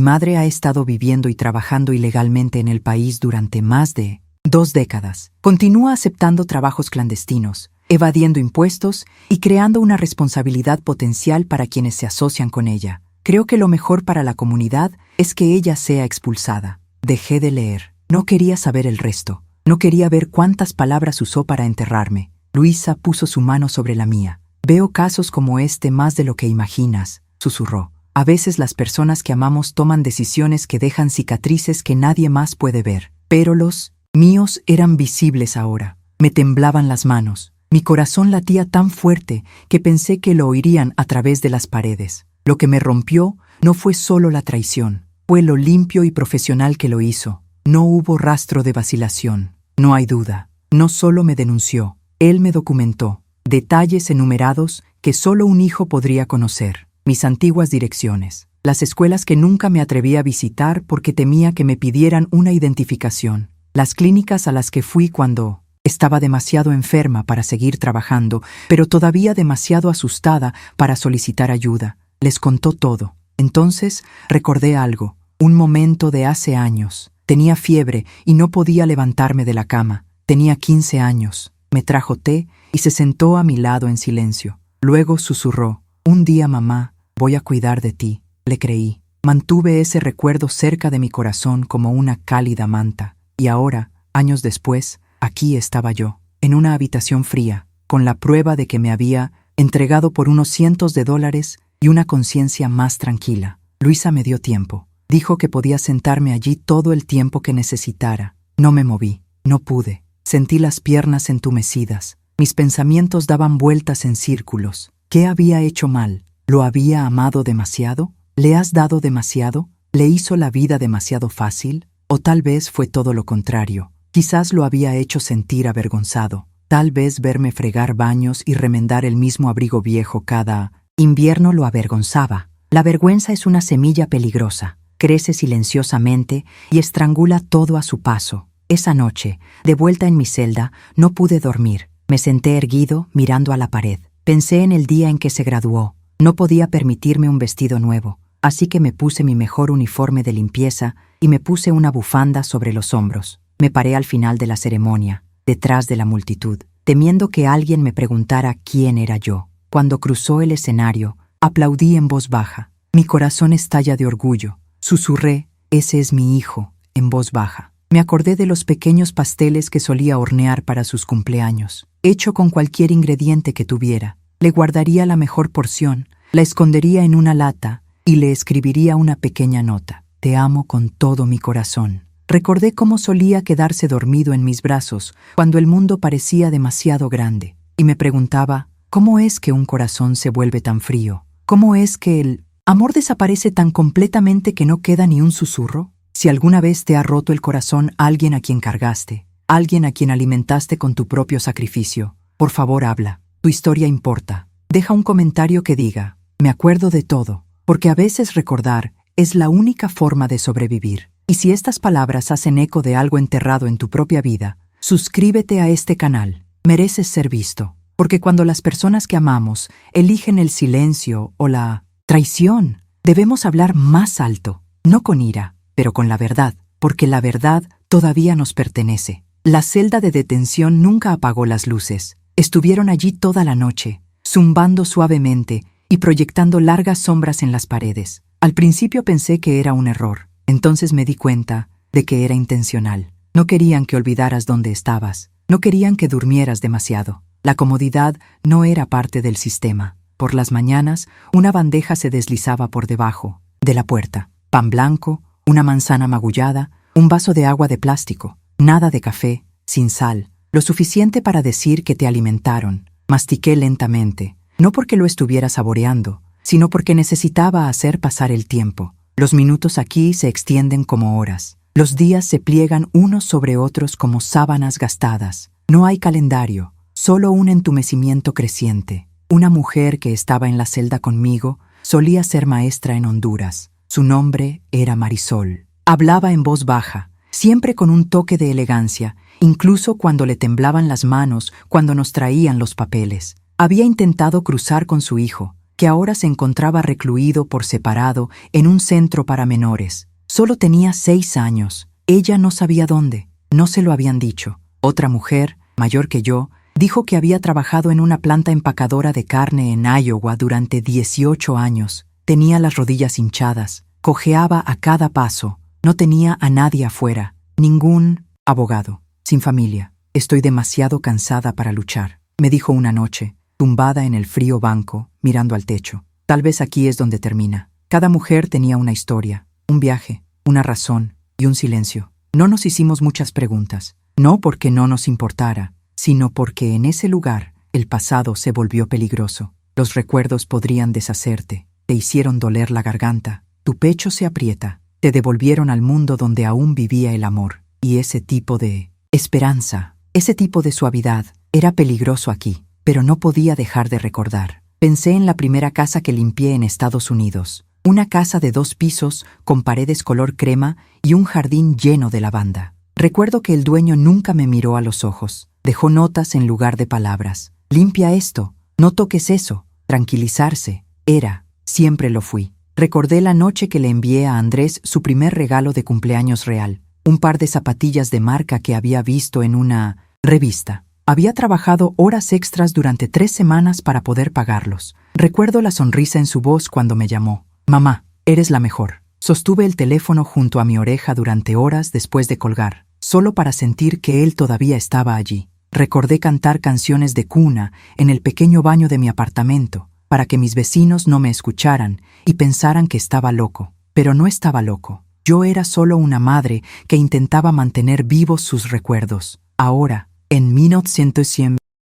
madre ha estado viviendo y trabajando ilegalmente en el país durante más de 2 décadas. Continúa aceptando trabajos clandestinos, evadiendo impuestos y creando una responsabilidad potencial para quienes se asocian con ella. Creo que lo mejor para la comunidad es que ella sea expulsada. Dejé de leer. No quería saber el resto. No quería ver cuántas palabras usó para enterrarme. Luisa puso su mano sobre la mía. Veo casos como este más de lo que imaginas, susurró. A veces las personas que amamos toman decisiones que dejan cicatrices que nadie más puede ver. Pero los míos eran visibles ahora. Me temblaban las manos. Mi corazón latía tan fuerte que pensé que lo oirían a través de las paredes. Lo que me rompió no fue solo la traición, fue lo limpio y profesional que lo hizo. No hubo rastro de vacilación. No hay duda. No solo me denunció, él me documentó. Detalles enumerados que solo un hijo podría conocer. Mis antiguas direcciones. Las escuelas que nunca me atreví a visitar porque temía que me pidieran una identificación. Las clínicas a las que fui cuando estaba demasiado enferma para seguir trabajando, pero todavía demasiado asustada para solicitar ayuda. Les contó todo. Entonces recordé algo, un momento de hace años. Tenía fiebre y no podía levantarme de la cama. Tenía 15 años. Me trajo té y se sentó a mi lado en silencio. Luego susurró: un día, mamá, voy a cuidar de ti. Le creí. Mantuve ese recuerdo cerca de mi corazón como una cálida manta. Y ahora, años después, aquí estaba yo, en una habitación fría, con la prueba de que me había entregado por unos cientos de dólares y una conciencia más tranquila. Luisa me dio tiempo. Dijo que podía sentarme allí todo el tiempo que necesitara. No me moví. No pude. Sentí las piernas entumecidas. Mis pensamientos daban vueltas en círculos. ¿Qué había hecho mal? ¿Lo había amado demasiado? ¿Le has dado demasiado? ¿Le hizo la vida demasiado fácil? O tal vez fue todo lo contrario. Quizás lo había hecho sentir avergonzado. Tal vez verme fregar baños y remendar el mismo abrigo viejo cada invierno lo avergonzaba. La vergüenza es una semilla peligrosa. Crece silenciosamente y estrangula todo a su paso. Esa noche, de vuelta en mi celda, no pude dormir. Me senté erguido, mirando a la pared. Pensé en el día en que se graduó. No podía permitirme un vestido nuevo, así que me puse mi mejor uniforme de limpieza y me puse una bufanda sobre los hombros. Me paré al final de la ceremonia, detrás de la multitud, temiendo que alguien me preguntara quién era yo. Cuando cruzó el escenario, aplaudí en voz baja. Mi corazón estalla de orgullo. Susurré: ese es mi hijo, en voz baja. Me acordé de los pequeños pasteles que solía hornear para sus cumpleaños, hecho con cualquier ingrediente que tuviera. Le guardaría la mejor porción, la escondería en una lata y le escribiría una pequeña nota. Te amo con todo mi corazón. Recordé cómo solía quedarse dormido en mis brazos cuando el mundo parecía demasiado grande, y me preguntaba, ¿cómo es que un corazón se vuelve tan frío? ¿Cómo es que el amor desaparece tan completamente que no queda ni un susurro? Si alguna vez te ha roto el corazón alguien a quien cargaste, alguien a quien alimentaste con tu propio sacrificio, por favor habla. Tu historia importa. Deja un comentario que diga, me acuerdo de todo, porque a veces recordar es la única forma de sobrevivir. Y si estas palabras hacen eco de algo enterrado en tu propia vida, suscríbete a este canal. Mereces ser visto, porque cuando las personas que amamos eligen el silencio o la traición, debemos hablar más alto, no con ira, pero con la verdad, porque la verdad todavía nos pertenece. La celda de detención nunca apagó las luces. Estuvieron allí toda la noche, zumbando suavemente y proyectando largas sombras en las paredes. Al principio pensé que era un error. Entonces me di cuenta de que era intencional. No querían que olvidaras dónde estabas. No querían que durmieras demasiado. La comodidad no era parte del sistema. Por las mañanas, una bandeja se deslizaba por debajo de la puerta. Pan blanco, una manzana magullada, un vaso de agua de plástico. Nada de café, sin sal. Lo suficiente para decir que te alimentaron. Mastiqué lentamente, no porque lo estuviera saboreando, sino porque necesitaba hacer pasar el tiempo. Los minutos aquí se extienden como horas. Los días se pliegan unos sobre otros como sábanas gastadas. No hay calendario, solo un entumecimiento creciente. Una mujer que estaba en la celda conmigo solía ser maestra en Honduras. Su nombre era Marisol. Hablaba en voz baja, siempre con un toque de elegancia, incluso cuando le temblaban las manos cuando nos traían los papeles. Había intentado cruzar con su hijo, que ahora se encontraba recluido por separado en un centro para menores. Solo tenía 6 años. Ella no sabía dónde. No se lo habían dicho. Otra mujer, mayor que yo, dijo que había trabajado en una planta empacadora de carne en Iowa durante 18 años. Tenía las rodillas hinchadas. Cojeaba a cada paso. No tenía a nadie afuera. Ningún abogado. Sin familia. Estoy demasiado cansada para luchar, me dijo una noche, tumbada en el frío banco, mirando al techo. Tal vez aquí es donde termina. Cada mujer tenía una historia, un viaje, una razón y un silencio. No nos hicimos muchas preguntas, no porque no nos importara, sino porque en ese lugar el pasado se volvió peligroso. Los recuerdos podrían deshacerte, te hicieron doler la garganta, tu pecho se aprieta, te devolvieron al mundo donde aún vivía el amor. Y ese tipo de esperanza, ese tipo de suavidad, era peligroso aquí. Pero no podía dejar de recordar. Pensé en la primera casa que limpié en Estados Unidos. Una casa de 2 pisos, con paredes color crema y un jardín lleno de lavanda. Recuerdo que el dueño nunca me miró a los ojos. Dejó notas en lugar de palabras. Limpia esto, no toques eso. Tranquilizarse. Era, siempre lo fui. Recordé la noche que le envié a Andrés su primer regalo de cumpleaños real. Un par de zapatillas de marca que había visto en una revista. Había trabajado horas extras durante 3 semanas para poder pagarlos. Recuerdo la sonrisa en su voz cuando me llamó. Mamá, eres la mejor. Sostuve el teléfono junto a mi oreja durante horas después de colgar, solo para sentir que él todavía estaba allí. Recordé cantar canciones de cuna en el pequeño baño de mi apartamento, para que mis vecinos no me escucharan y pensaran que estaba loco. Pero no estaba loco. Yo era solo una madre que intentaba mantener vivos sus recuerdos. Ahora, en 1900,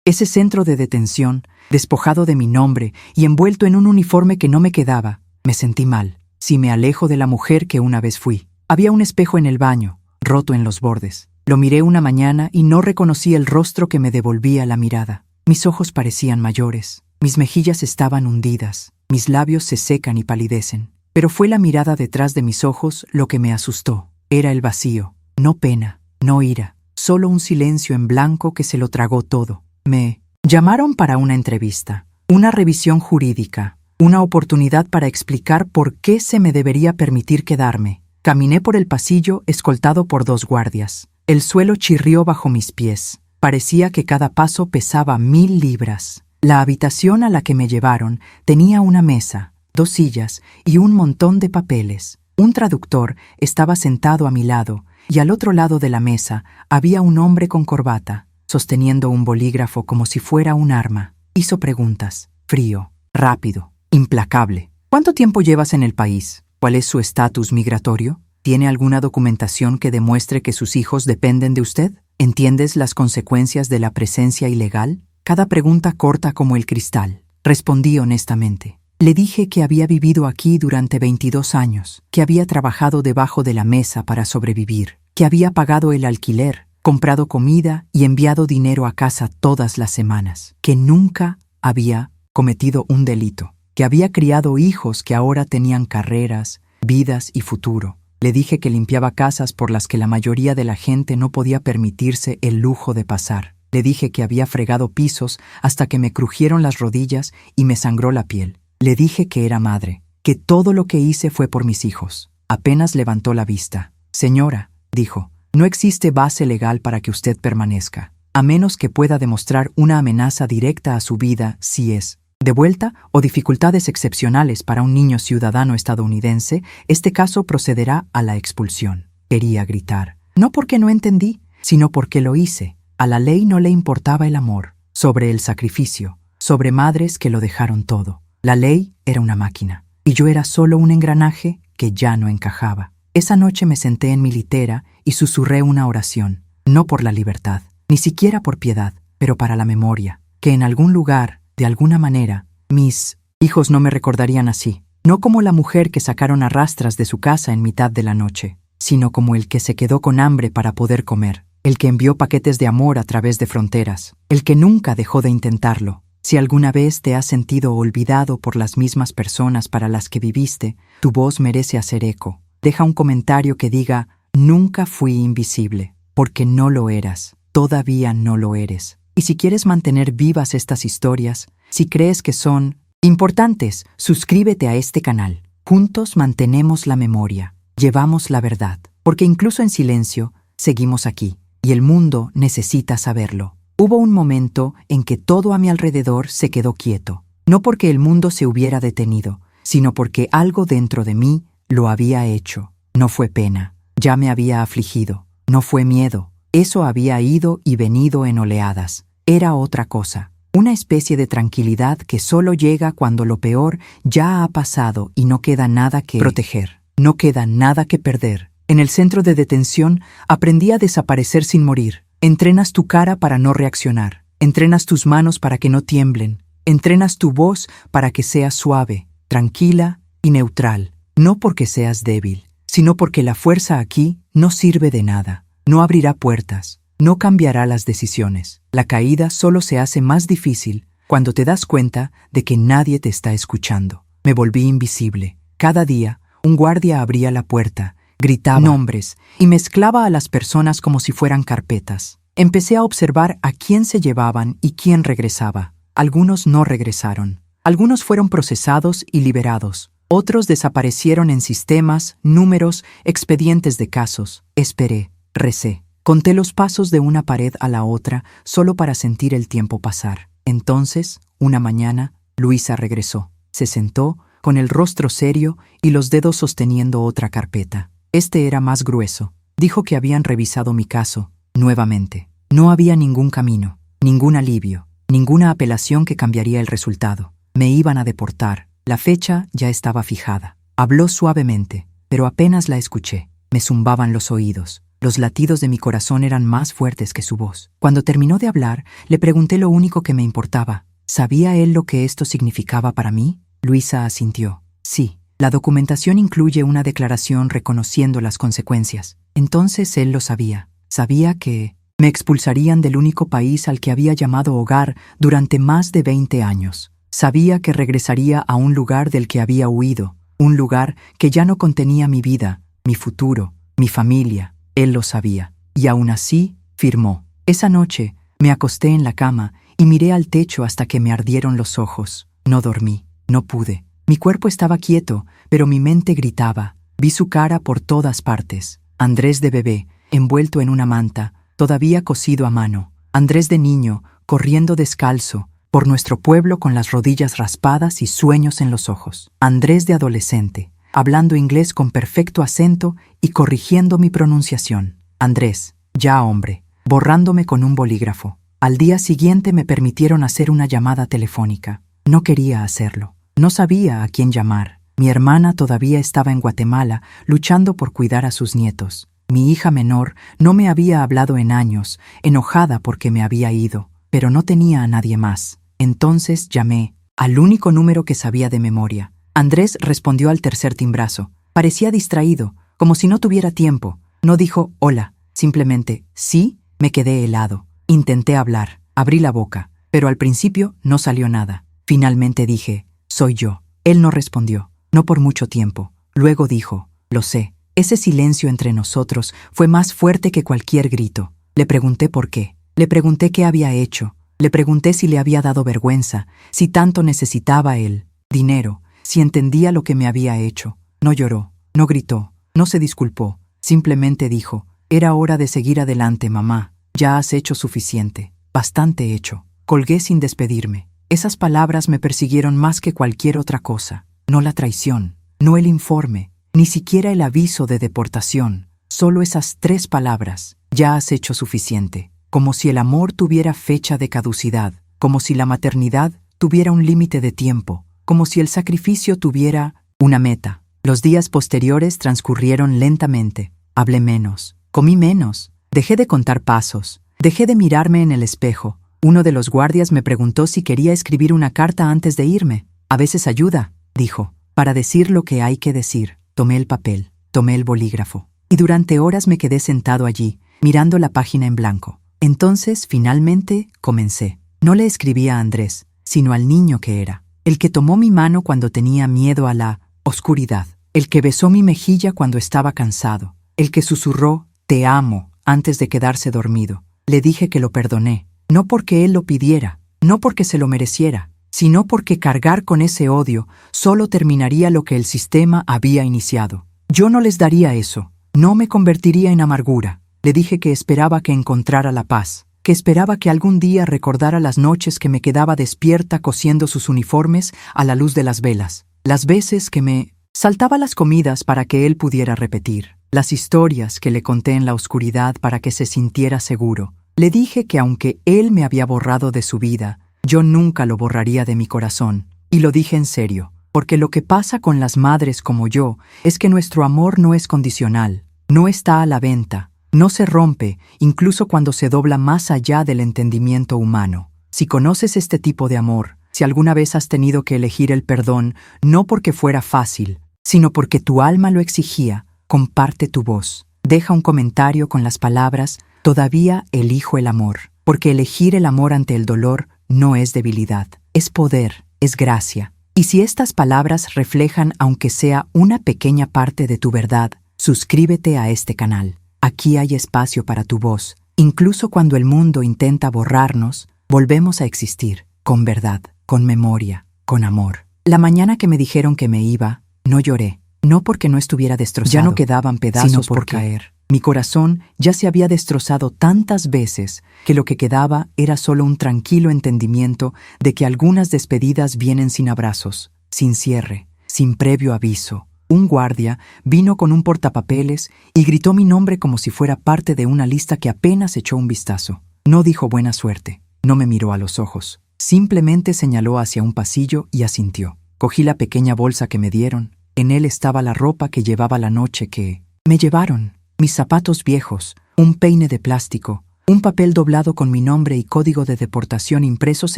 ese centro de detención, despojado de mi nombre y envuelto en un uniforme que no me quedaba, me sentí mal. Si me alejo de la mujer que una vez fui. Había un espejo en el baño, roto en los bordes. Lo miré una mañana y no reconocí el rostro que me devolvía la mirada. Mis ojos parecían mayores, mis mejillas estaban hundidas, mis labios se secan y palidecen. Pero fue la mirada detrás de mis ojos lo que me asustó. Era el vacío, no pena, no ira. Solo un silencio en blanco que se lo tragó todo. Me llamaron para una entrevista, una revisión jurídica, una oportunidad para explicar por qué se me debería permitir quedarme. Caminé por el pasillo escoltado por 2 guardias. El suelo chirrió bajo mis pies. Parecía que cada paso pesaba 1000 libras. La habitación a la que me llevaron tenía una mesa, 2 sillas y un montón de papeles. Un traductor estaba sentado a mi lado, y al otro lado de la mesa había un hombre con corbata, sosteniendo un bolígrafo como si fuera un arma. Hizo preguntas. frío, rápido, implacable. ¿Cuánto tiempo llevas en el país? ¿Cuál es su estatus migratorio? ¿Tiene alguna documentación que demuestre que sus hijos dependen de usted? ¿Entiendes las consecuencias de la presencia ilegal? Cada pregunta corta como el cristal. Respondí honestamente. Le dije que había vivido aquí durante 22 años, que había trabajado debajo de la mesa para sobrevivir, que había pagado el alquiler, comprado comida y enviado dinero a casa todas las semanas, que nunca había cometido un delito, que había criado hijos que ahora tenían carreras, vidas y futuro. Le dije que limpiaba casas por las que la mayoría de la gente no podía permitirse el lujo de pasar. Le dije que había fregado pisos hasta que me crujieron las rodillas y me sangró la piel. Le dije que era madre, que todo lo que hice fue por mis hijos. Apenas levantó la vista. Señora, dijo, no existe base legal para que usted permanezca, a menos que pueda demostrar una amenaza directa a su vida si es de vuelta o dificultades excepcionales para un niño ciudadano estadounidense, este caso procederá a la expulsión. Quería gritar. No porque no entendí, sino porque lo hice. A la ley no le importaba el amor, sobre el sacrificio, sobre madres que lo dejaron todo. La ley era una máquina, y yo era solo un engranaje que ya no encajaba. Esa noche me senté en mi litera y susurré una oración, no por la libertad, ni siquiera por piedad, pero para la memoria, que en algún lugar, de alguna manera, mis hijos no me recordarían así, no como la mujer que sacaron a rastras de su casa en mitad de la noche, sino como el que se quedó con hambre para poder comer, el que envió paquetes de amor a través de fronteras, el que nunca dejó de intentarlo. Si alguna vez te has sentido olvidado por las mismas personas para las que viviste, tu voz merece hacer eco. Deja un comentario que diga, nunca fui invisible, porque no lo eras, todavía no lo eres. Y si quieres mantener vivas estas historias, si crees que son importantes, suscríbete a este canal. Juntos mantenemos la memoria, llevamos la verdad, porque incluso en silencio, seguimos aquí, y el mundo necesita saberlo. Hubo un momento en que todo a mi alrededor se quedó quieto, no porque el mundo se hubiera detenido, sino porque algo dentro de mí lo había hecho. No fue pena, ya me había afligido, no fue miedo, eso había ido y venido en oleadas. Era otra cosa, una especie de tranquilidad que solo llega cuando lo peor ya ha pasado y no queda nada que proteger, no queda nada que perder. En el centro de detención aprendí a desaparecer sin morir. Entrenas tu cara para no reaccionar, entrenas tus manos para que no tiemblen, entrenas tu voz para que sea suave, tranquila y neutral, no porque seas débil, sino porque la fuerza aquí no sirve de nada, no abrirá puertas, no cambiará las decisiones. La caída solo se hace más difícil cuando te das cuenta de que nadie te está escuchando. Me volví invisible. Cada día, un guardia abría la puerta, gritaba nombres y mezclaba a las personas como si fueran carpetas. Empecé a observar a quién se llevaban y quién regresaba. Algunos no regresaron. Algunos fueron procesados y liberados. Otros desaparecieron en sistemas, números, expedientes de casos. Esperé, recé. Conté los pasos de una pared a la otra solo para sentir el tiempo pasar. Entonces, una mañana, Luisa regresó. Se sentó, con el rostro serio y los dedos sosteniendo otra carpeta. Este era más grueso. Dijo que habían revisado mi caso, nuevamente. No había ningún camino, ningún alivio, ninguna apelación que cambiaría el resultado. Me iban a deportar. La fecha ya estaba fijada. Habló suavemente, pero apenas la escuché. Me zumbaban los oídos. Los latidos de mi corazón eran más fuertes que su voz. Cuando terminó de hablar, le pregunté lo único que me importaba. ¿Sabía él lo que esto significaba para mí? Luisa asintió. Sí. La documentación incluye una declaración reconociendo las consecuencias. Entonces él lo sabía. Sabía que me expulsarían del único país al que había llamado hogar durante más de 20 años. Sabía que regresaría a un lugar del que había huido, un lugar que ya no contenía mi vida, mi futuro, mi familia. Él lo sabía. Y aún así, firmó. Esa noche, me acosté en la cama y miré al techo hasta que me ardieron los ojos. No dormí, no pude. Mi cuerpo estaba quieto, pero mi mente gritaba. Vi su cara por todas partes. Andrés de bebé, envuelto en una manta, todavía cosido a mano. Andrés de niño, corriendo descalzo, por nuestro pueblo con las rodillas raspadas y sueños en los ojos. Andrés de adolescente, hablando inglés con perfecto acento y corrigiendo mi pronunciación. Andrés, ya hombre, borrándome con un bolígrafo. Al día siguiente me permitieron hacer una llamada telefónica. No quería hacerlo. No sabía a quién llamar. Mi hermana todavía estaba en Guatemala, luchando por cuidar a sus nietos. Mi hija menor no me había hablado en años, enojada porque me había ido, pero no tenía a nadie más. Entonces llamé al único número que sabía de memoria. Andrés respondió al tercer timbrazo. Parecía distraído, como si no tuviera tiempo. No dijo hola, simplemente sí. Me quedé helado. Intenté hablar, abrí la boca, pero al principio no salió nada. Finalmente dije, soy yo. Él no respondió, no por mucho tiempo. Luego dijo, lo sé. Ese silencio entre nosotros fue más fuerte que cualquier grito. Le pregunté por qué. Le pregunté qué había hecho. Le pregunté si le había dado vergüenza, si tanto necesitaba él dinero, si entendía lo que me había hecho. No lloró, no gritó, no se disculpó. Simplemente dijo, era hora de seguir adelante, mamá. Ya has hecho suficiente. Bastante hecho. Colgué sin despedirme. Esas palabras me persiguieron más que cualquier otra cosa. No la traición, no el informe, ni siquiera el aviso de deportación. Solo esas 3 palabras. Ya has hecho suficiente. Como si el amor tuviera fecha de caducidad. Como si la maternidad tuviera un límite de tiempo. Como si el sacrificio tuviera una meta. Los días posteriores transcurrieron lentamente. Hablé menos. Comí menos. Dejé de contar pasos. Dejé de mirarme en el espejo. Uno de los guardias me preguntó si quería escribir una carta antes de irme. A veces ayuda, dijo, para decir lo que hay que decir. Tomé el papel, tomé el bolígrafo. Y durante horas me quedé sentado allí, mirando la página en blanco. Entonces, finalmente, comencé. No le escribí a Andrés, sino al niño que era. El que tomó mi mano cuando tenía miedo a la oscuridad. El que besó mi mejilla cuando estaba cansado. El que susurró, te amo, antes de quedarse dormido. Le dije que lo perdoné, no porque él lo pidiera, no porque se lo mereciera, sino porque cargar con ese odio solo terminaría lo que el sistema había iniciado. Yo no les daría eso, no me convertiría en amargura. Le dije que esperaba que encontrara la paz, que esperaba que algún día recordara las noches que me quedaba despierta cosiendo sus uniformes a la luz de las velas, las veces que me saltaba las comidas para que él pudiera repetir, las historias que le conté en la oscuridad para que se sintiera seguro. Le dije que aunque él me había borrado de su vida, yo nunca lo borraría de mi corazón. Y lo dije en serio, porque lo que pasa con las madres como yo es que nuestro amor no es condicional, no está a la venta, no se rompe, incluso cuando se dobla más allá del entendimiento humano. Si conoces este tipo de amor, si alguna vez has tenido que elegir el perdón, no porque fuera fácil, sino porque tu alma lo exigía, comparte tu voz. Deja un comentario con las palabras, todavía elijo el amor, porque elegir el amor ante el dolor no es debilidad, es poder, es gracia. Y si estas palabras reflejan aunque sea una pequeña parte de tu verdad, suscríbete a este canal. Aquí hay espacio para tu voz. Incluso cuando el mundo intenta borrarnos, volvemos a existir, con verdad, con memoria, con amor. La mañana que me dijeron que me iba, no lloré, no porque no estuviera destrozado, ya no quedaban pedazos por caer. Mi corazón ya se había destrozado tantas veces que lo que quedaba era solo un tranquilo entendimiento de que algunas despedidas vienen sin abrazos, sin cierre, sin previo aviso. Un guardia vino con un portapapeles y gritó mi nombre como si fuera parte de una lista que apenas echó un vistazo. No dijo buena suerte, no me miró a los ojos. Simplemente señaló hacia un pasillo y asintió. Cogí la pequeña bolsa que me dieron. En él estaba la ropa que llevaba la noche que me llevaron. Mis zapatos viejos, un peine de plástico, un papel doblado con mi nombre y código de deportación impresos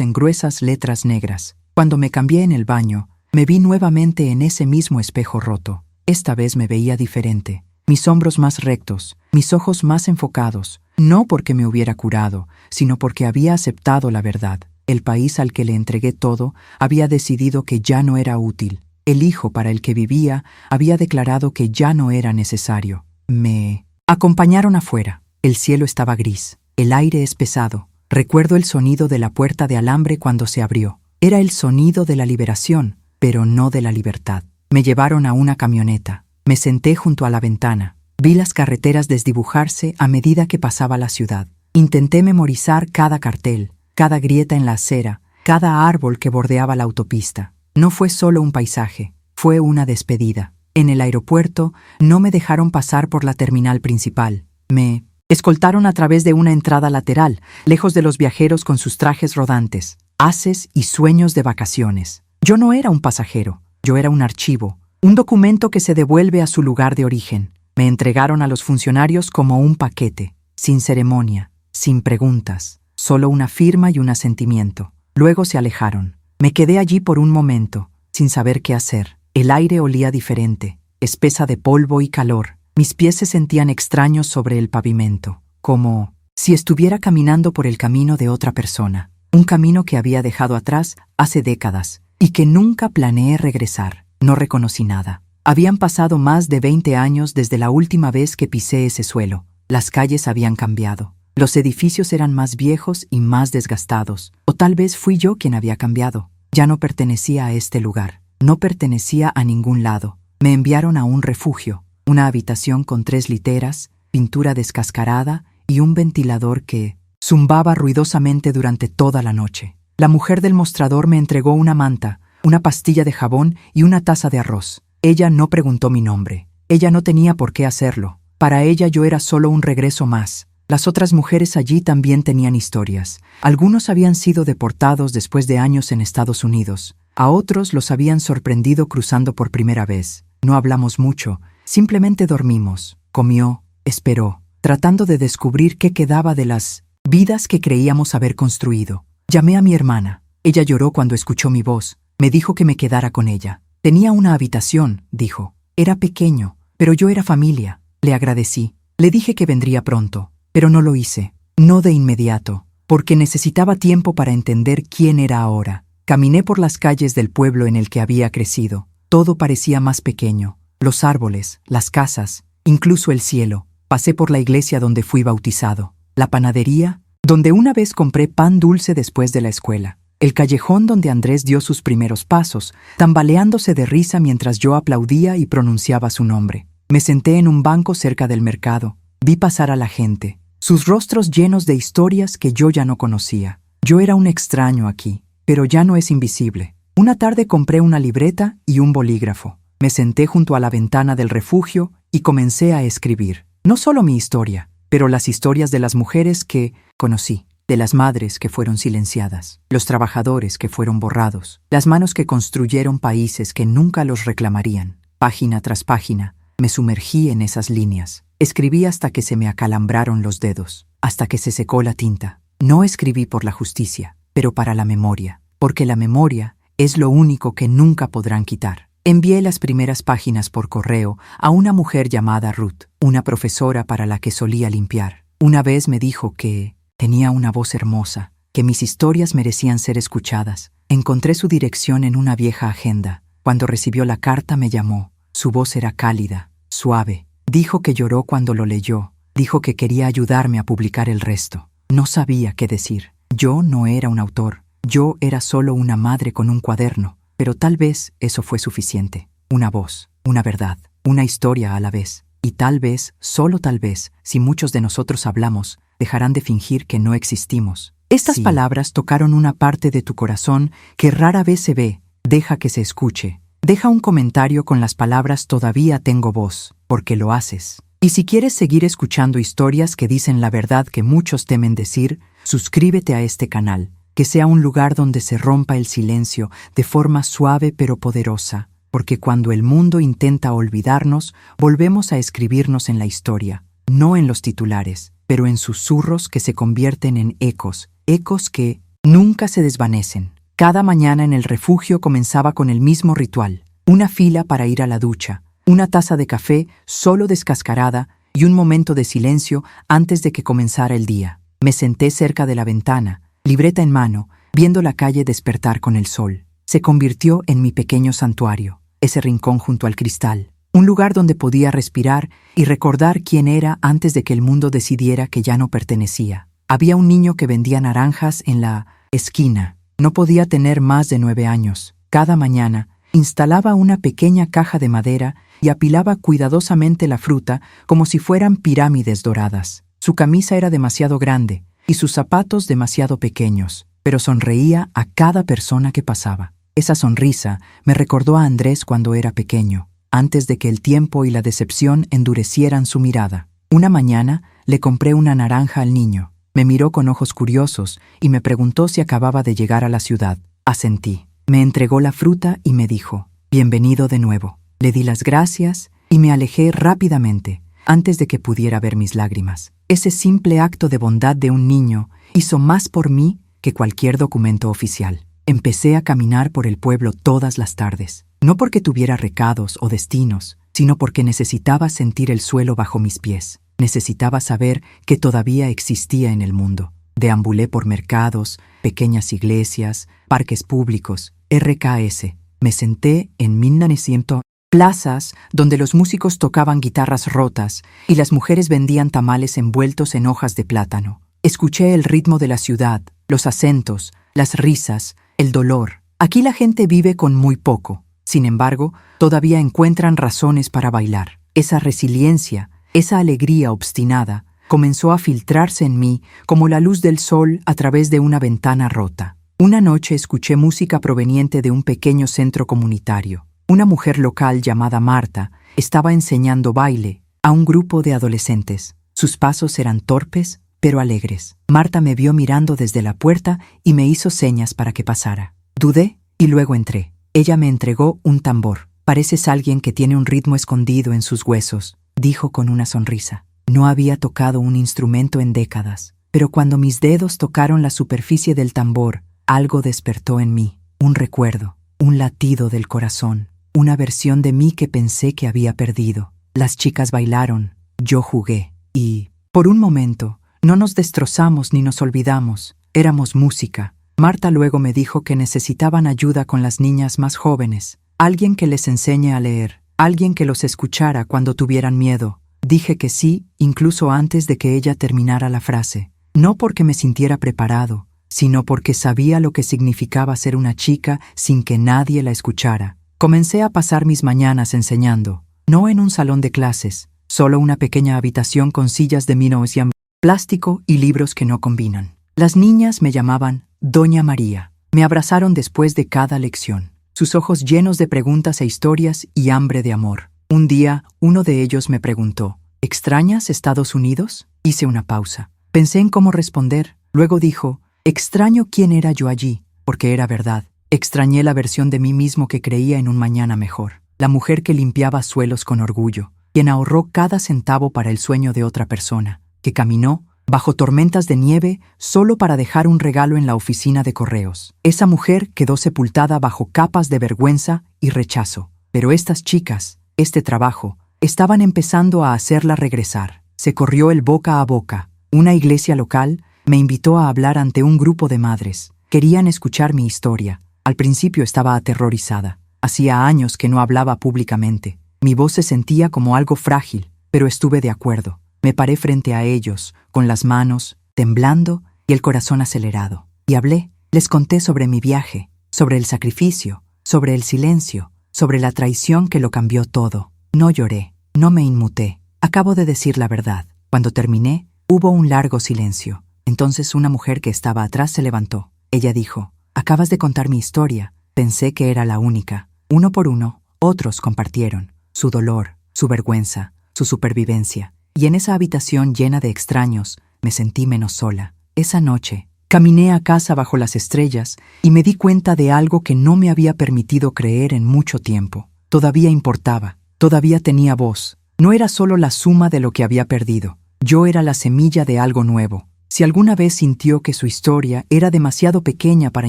en gruesas letras negras. Cuando me cambié en el baño, me vi nuevamente en ese mismo espejo roto. Esta vez me veía diferente, mis hombros más rectos, mis ojos más enfocados, no porque me hubiera curado, sino porque había aceptado la verdad. El país al que le entregué todo había decidido que ya no era útil. El hijo para el que vivía había declarado que ya no era necesario. Me acompañaron afuera. El cielo estaba gris. El aire es pesado. Recuerdo el sonido de la puerta de alambre cuando se abrió. Era el sonido de la liberación, pero no de la libertad. Me llevaron a una camioneta. Me senté junto a la ventana. Vi las carreteras desdibujarse a medida que pasaba la ciudad. Intenté memorizar cada cartel, cada grieta en la acera, cada árbol que bordeaba la autopista. No fue solo un paisaje, fue una despedida. En el aeropuerto no me dejaron pasar por la terminal principal. Me escoltaron a través de una entrada lateral, lejos de los viajeros con sus trajes rodantes. haces y sueños de vacaciones. Yo no era un pasajero, yo era un archivo, un documento que se devuelve a su lugar de origen. Me entregaron a los funcionarios como un paquete, sin ceremonia, sin preguntas, solo una firma y un asentimiento. Luego se alejaron. Me quedé allí por un momento, sin saber qué hacer. El aire olía diferente, espesa de polvo y calor. Mis pies se sentían extraños sobre el pavimento, como si estuviera caminando por el camino de otra persona, un camino que había dejado atrás hace décadas y que nunca planeé regresar. No reconocí nada. Habían pasado más de 20 años desde la última vez que pisé ese suelo. Las calles habían cambiado. Los edificios eran más viejos y más desgastados. O tal vez fui yo quien había cambiado. Ya no pertenecía a este lugar. No pertenecía a ningún lado. Me enviaron a un refugio, una habitación con 3 literas, pintura descascarada y un ventilador que zumbaba ruidosamente durante toda la noche. La mujer del mostrador me entregó una manta, una pastilla de jabón y una taza de arroz. Ella no preguntó mi nombre. Ella no tenía por qué hacerlo. Para ella yo era solo un regreso más. Las otras mujeres allí también tenían historias. Algunos habían sido deportados después de años en Estados Unidos. A otros los habían sorprendido cruzando por primera vez. No hablamos mucho, simplemente dormimos. Comió, esperó, tratando de descubrir qué quedaba de las vidas que creíamos haber construido. Llamé a mi hermana. Ella lloró cuando escuchó mi voz. Me dijo que me quedara con ella. Tenía una habitación, dijo. Era pequeño, pero yo era familia. Le agradecí. Le dije que vendría pronto. Pero no lo hice, no de inmediato, porque necesitaba tiempo para entender quién era ahora. Caminé por las calles del pueblo en el que había crecido. Todo parecía más pequeño. Los árboles, las casas, incluso el cielo. Pasé por la iglesia donde fui bautizado, la panadería, donde una vez compré pan dulce después de la escuela, el callejón donde Andrés dio sus primeros pasos, tambaleándose de risa mientras yo aplaudía y pronunciaba su nombre. Me senté en un banco cerca del mercado. Vi pasar a la gente. Sus rostros llenos de historias que yo ya no conocía. Yo era un extraño aquí, pero ya no es invisible. Una tarde compré una libreta y un bolígrafo. Me senté junto a la ventana del refugio y comencé a escribir. No solo mi historia, pero las historias de las mujeres que conocí, de las madres que fueron silenciadas, los trabajadores que fueron borrados, las manos que construyeron países que nunca los reclamarían. Página tras página, me sumergí en esas líneas. Escribí hasta que se me acalambraron los dedos, hasta que se secó la tinta. No escribí por la justicia, pero para la memoria, porque la memoria es lo único que nunca podrán quitar. Envié las primeras páginas por correo a una mujer llamada Ruth, una profesora para la que solía limpiar. Una vez me dijo que tenía una voz hermosa, que mis historias merecían ser escuchadas. Encontré su dirección en una vieja agenda. Cuando recibió la carta me llamó. Su voz era cálida, suave. Dijo que lloró cuando lo leyó. Dijo que quería ayudarme a publicar el resto. No sabía qué decir. Yo no era un autor. Yo era solo una madre con un cuaderno. Pero tal vez eso fue suficiente. Una voz, una verdad, una historia a la vez. Y tal vez, solo tal vez, si muchos de nosotros hablamos, dejarán de fingir que no existimos. Estas palabras tocaron una parte de tu corazón que rara vez se ve. Deja que se escuche. Deja un comentario con las palabras "todavía tengo voz", porque lo haces. Y si quieres seguir escuchando historias que dicen la verdad que muchos temen decir, suscríbete a este canal, que sea un lugar donde se rompa el silencio de forma suave pero poderosa, porque cuando el mundo intenta olvidarnos, volvemos a escribirnos en la historia, no en los titulares, pero en susurros que se convierten en ecos, ecos que nunca se desvanecen. Cada mañana en el refugio comenzaba con el mismo ritual, una fila para ir a la ducha, una taza de café solo descascarada y un momento de silencio antes de que comenzara el día. Me senté cerca de la ventana, libreta en mano, viendo la calle despertar con el sol. Se convirtió en mi pequeño santuario, ese rincón junto al cristal, un lugar donde podía respirar y recordar quién era antes de que el mundo decidiera que ya no pertenecía. Había un niño que vendía naranjas en la esquina. No podía tener más de 9 años. Cada mañana instalaba una pequeña caja de madera y apilaba cuidadosamente la fruta como si fueran pirámides doradas. Su camisa era demasiado grande y sus zapatos demasiado pequeños, pero sonreía a cada persona que pasaba. Esa sonrisa me recordó a Andrés cuando era pequeño, antes de que el tiempo y la decepción endurecieran su mirada. Una mañana le compré una naranja al niño. Me miró con ojos curiosos y me preguntó si acababa de llegar a la ciudad. Asentí. Me entregó la fruta y me dijo: «Bienvenido de nuevo». Le di las gracias y me alejé rápidamente, antes de que pudiera ver mis lágrimas. Ese simple acto de bondad de un niño hizo más por mí que cualquier documento oficial. Empecé a caminar por el pueblo todas las tardes, no porque tuviera recados o destinos, sino porque necesitaba sentir el suelo bajo mis pies. Necesitaba saber que todavía existía en el mundo. Deambulé por mercados, pequeñas iglesias, parques públicos, RKS. Me senté en 1900 plazas donde los músicos tocaban guitarras rotas y las mujeres vendían tamales envueltos en hojas de plátano. Escuché el ritmo de la ciudad, los acentos, las risas, el dolor. Aquí la gente vive con muy poco. Sin embargo, todavía encuentran razones para bailar. Esa resiliencia, esa alegría obstinada, comenzó a filtrarse en mí como la luz del sol a través de una ventana rota. Una noche escuché música proveniente de un pequeño centro comunitario. Una mujer local llamada Marta estaba enseñando baile a un grupo de adolescentes. Sus pasos eran torpes, pero alegres. Marta me vio mirando desde la puerta y me hizo señas para que pasara. Dudé y luego entré. Ella me entregó un tambor. «Pareces alguien que tiene un ritmo escondido en sus huesos», dijo con una sonrisa. No había tocado un instrumento en décadas, pero cuando mis dedos tocaron la superficie del tambor, algo despertó en mí, un recuerdo, un latido del corazón, una versión de mí que pensé que había perdido. Las chicas bailaron, yo jugué, y, por un momento, no nos destrozamos ni nos olvidamos, éramos música. Marta luego me dijo que necesitaban ayuda con las niñas más jóvenes, alguien que les enseñe a leer, alguien que los escuchara cuando tuvieran miedo. Dije que sí, incluso antes de que ella terminara la frase, no porque me sintiera preparado, sino porque sabía lo que significaba ser una chica sin que nadie la escuchara. Comencé a pasar mis mañanas enseñando, no en un salón de clases, solo una pequeña habitación con sillas de plástico y libros que no combinan. Las niñas me llamaban Doña María. Me abrazaron después de cada lección, sus ojos llenos de preguntas e historias y hambre de amor. Un día, uno de ellos me preguntó: «¿Extrañas Estados Unidos?». Hice una pausa. Pensé en cómo responder. Luego dijo: «Extraño quién era yo allí», porque era verdad. Extrañé la versión de mí mismo que creía en un mañana mejor. La mujer que limpiaba suelos con orgullo, quien ahorró cada centavo para el sueño de otra persona, que caminó bajo tormentas de nieve solo para dejar un regalo en la oficina de correos. Esa mujer quedó sepultada bajo capas de vergüenza y rechazo. Pero estas chicas, este trabajo, estaban empezando a hacerla regresar. Se corrió el boca a boca. Una iglesia local me invitó a hablar ante un grupo de madres. Querían escuchar mi historia. Al principio estaba aterrorizada. Hacía años que no hablaba públicamente. Mi voz se sentía como algo frágil, pero estuve de acuerdo. Me paré frente a ellos, con las manos temblando y el corazón acelerado. Y hablé. Les conté sobre mi viaje, sobre el sacrificio, sobre el silencio, sobre la traición que lo cambió todo. No lloré, no me inmuté. Acabo de decir la verdad. Cuando terminé, hubo un largo silencio. Entonces una mujer que estaba atrás se levantó. Ella dijo: «Acabas de contar mi historia». Pensé que era la única. Uno por uno, otros compartieron su dolor, su vergüenza, su supervivencia. Y en esa habitación llena de extraños, me sentí menos sola. Esa noche, caminé a casa bajo las estrellas y me di cuenta de algo que no me había permitido creer en mucho tiempo. Todavía importaba, todavía tenía voz. No era solo la suma de lo que había perdido. Yo era la semilla de algo nuevo. Si alguna vez sintió que su historia era demasiado pequeña para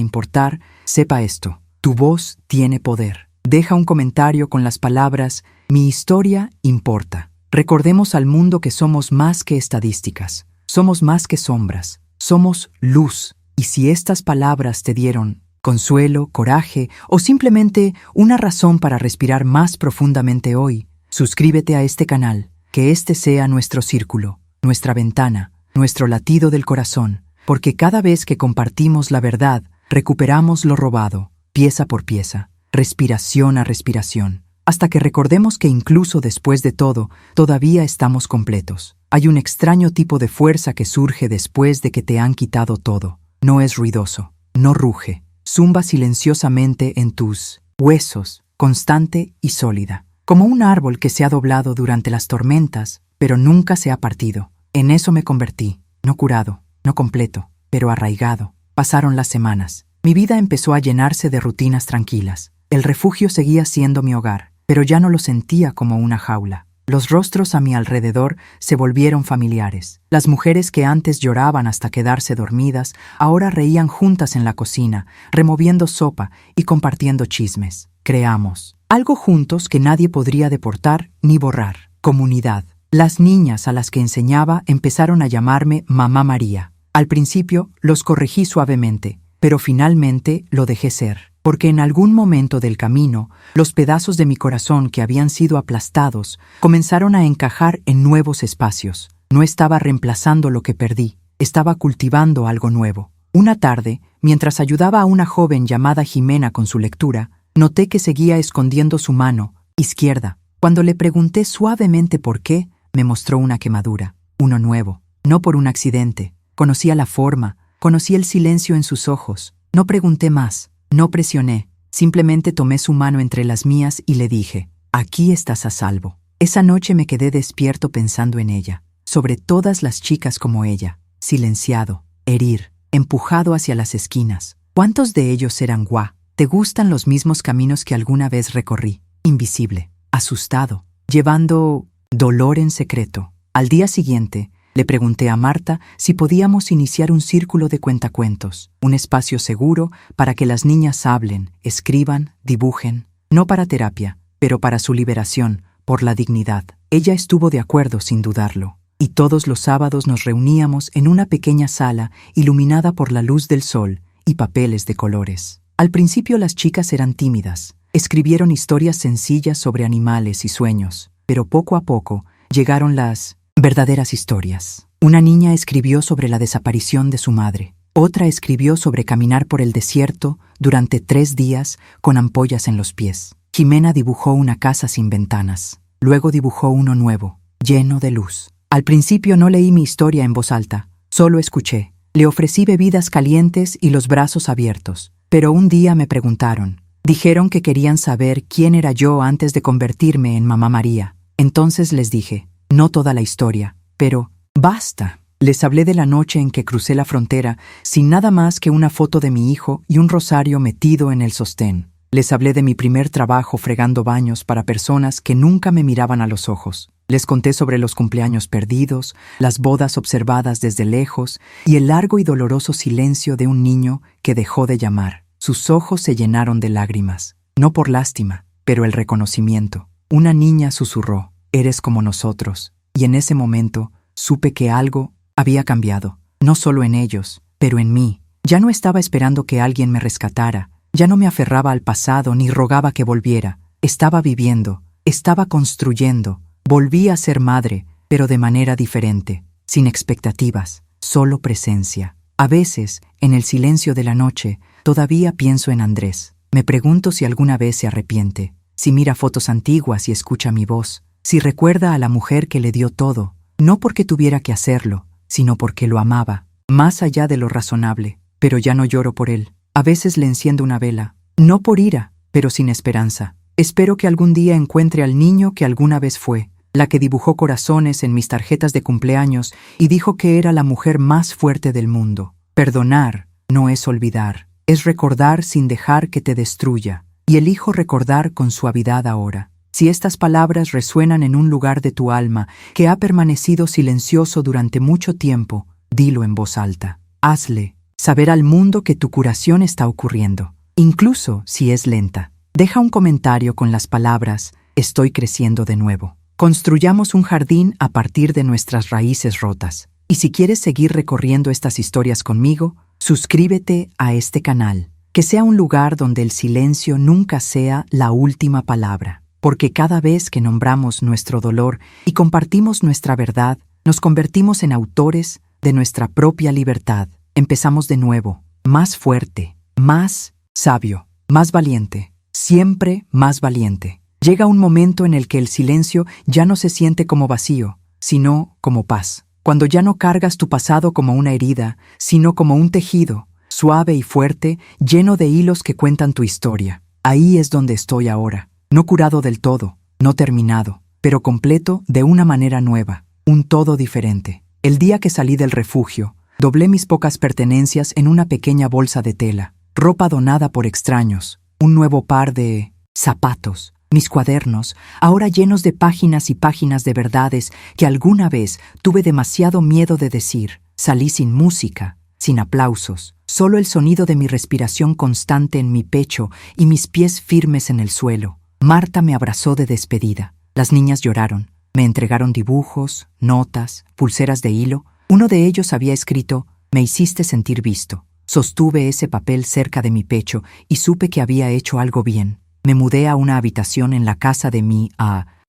importar, sepa esto: tu voz tiene poder. Deja un comentario con las palabras: «Mi historia importa». Recordemos al mundo que somos más que estadísticas, somos más que sombras, somos luz. Y si estas palabras te dieron consuelo, coraje o simplemente una razón para respirar más profundamente hoy, suscríbete a este canal, que este sea nuestro círculo, nuestra ventana, nuestro latido del corazón, porque cada vez que compartimos la verdad, recuperamos lo robado, pieza por pieza, respiración a respiración, hasta que recordemos que incluso después de todo, todavía estamos completos. Hay un extraño tipo de fuerza que surge después de que te han quitado todo. No es ruidoso, no ruge, zumba silenciosamente en tus huesos, constante y sólida, como un árbol que se ha doblado durante las tormentas, pero nunca se ha partido. En eso me convertí, no curado, no completo, pero arraigado. Pasaron las semanas. Mi vida empezó a llenarse de rutinas tranquilas. El refugio seguía siendo mi hogar, pero ya no lo sentía como una jaula. Los rostros a mi alrededor se volvieron familiares. Las mujeres que antes lloraban hasta quedarse dormidas, ahora reían juntas en la cocina, removiendo sopa y compartiendo chismes. Creamos algo juntos que nadie podría deportar ni borrar. Comunidad. Las niñas a las que enseñaba empezaron a llamarme Mamá María. Al principio los corregí suavemente, pero finalmente lo dejé ser. Porque en algún momento del camino, los pedazos de mi corazón que habían sido aplastados comenzaron a encajar en nuevos espacios. No estaba reemplazando lo que perdí, estaba cultivando algo nuevo. Una tarde, mientras ayudaba a una joven llamada Jimena con su lectura, noté que seguía escondiendo su mano izquierda. Cuando le pregunté suavemente por qué, me mostró una quemadura, uno nuevo, no por un accidente. Conocía la forma, conocí el silencio en sus ojos. No pregunté más. No presioné, simplemente tomé su mano entre las mías y le dije, aquí estás a salvo. Esa noche me quedé despierto pensando en ella, sobre todas las chicas como ella, silenciado, herir, empujado hacia las esquinas. ¿Cuántos de ellos eran te gustan los mismos caminos que alguna vez recorrí? Invisible, asustado, llevando dolor en secreto. Al día siguiente, le pregunté a Marta si podíamos iniciar un círculo de cuentacuentos, un espacio seguro para que las niñas hablen, escriban, dibujen, no para terapia, pero para su liberación, por la dignidad. Ella estuvo de acuerdo sin dudarlo, y todos los sábados nos reuníamos en una pequeña sala iluminada por la luz del sol y papeles de colores. Al principio las chicas eran tímidas, escribieron historias sencillas sobre animales y sueños, pero poco a poco llegaron las verdaderas historias. Una niña escribió sobre la desaparición de su madre. Otra escribió sobre caminar por el desierto durante 3 días con ampollas en los pies. Jimena dibujó una casa sin ventanas. Luego dibujó uno nuevo, lleno de luz. Al principio no leí mi historia en voz alta, solo escuché. Le ofrecí bebidas calientes y los brazos abiertos. Pero un día me preguntaron. Dijeron que querían saber quién era yo antes de convertirme en Mamá María. Entonces les dije, no toda la historia, pero basta. Les hablé de la noche en que crucé la frontera sin nada más que una foto de mi hijo y un rosario metido en el sostén. Les hablé de mi primer trabajo fregando baños para personas que nunca me miraban a los ojos. Les conté sobre los cumpleaños perdidos, las bodas observadas desde lejos y el largo y doloroso silencio de un niño que dejó de llamar. Sus ojos se llenaron de lágrimas, no por lástima, pero el reconocimiento. Una niña susurró, «Eres como nosotros», y en ese momento supe que algo había cambiado, no solo en ellos, pero en mí. Ya no estaba esperando que alguien me rescatara, ya no me aferraba al pasado ni rogaba que volviera. Estaba viviendo, estaba construyendo, volví a ser madre, pero de manera diferente, sin expectativas, solo presencia. A veces, en el silencio de la noche, todavía pienso en Andrés. Me pregunto si alguna vez se arrepiente, si mira fotos antiguas y escucha mi voz, si recuerda a la mujer que le dio todo, no porque tuviera que hacerlo, sino porque lo amaba, más allá de lo razonable. Pero ya no lloro por él. A veces le enciendo una vela, no por ira, pero sin esperanza. Espero que algún día encuentre al niño que alguna vez fue, la que dibujó corazones en mis tarjetas de cumpleaños y dijo que era la mujer más fuerte del mundo. Perdonar no es olvidar, es recordar sin dejar que te destruya, y elijo recordar con suavidad ahora. Si estas palabras resuenan en un lugar de tu alma que ha permanecido silencioso durante mucho tiempo, dilo en voz alta. Hazle saber al mundo que tu curación está ocurriendo, incluso si es lenta. Deja un comentario con las palabras, estoy creciendo de nuevo. Construyamos un jardín a partir de nuestras raíces rotas. Y si quieres seguir recorriendo estas historias conmigo, suscríbete a este canal. Que sea un lugar donde el silencio nunca sea la última palabra. Porque cada vez que nombramos nuestro dolor y compartimos nuestra verdad, nos convertimos en autores de nuestra propia libertad. Empezamos de nuevo, más fuerte, más sabio, más valiente, siempre más valiente. Llega un momento en el que el silencio ya no se siente como vacío, sino como paz. Cuando ya no cargas tu pasado como una herida, sino como un tejido, suave y fuerte, lleno de hilos que cuentan tu historia. Ahí es donde estoy ahora. No curado del todo, no terminado, pero completo de una manera nueva, un todo diferente. El día que salí del refugio, Doblé mis pocas pertenencias en una pequeña bolsa de tela, ropa donada por extraños, un nuevo par de zapatos, mis cuadernos, ahora llenos de páginas y páginas de verdades que alguna vez tuve demasiado miedo de decir. Salí sin música, sin aplausos, solo el sonido de mi respiración constante en mi pecho y mis pies firmes en el suelo. Marta me abrazó de despedida. Las niñas lloraron. Me entregaron dibujos, notas, pulseras de hilo. Uno de ellos había escrito: «Me hiciste sentir visto». Sostuve ese papel cerca de mi pecho y supe que había hecho algo bien. Me mudé a una habitación en la casa de mi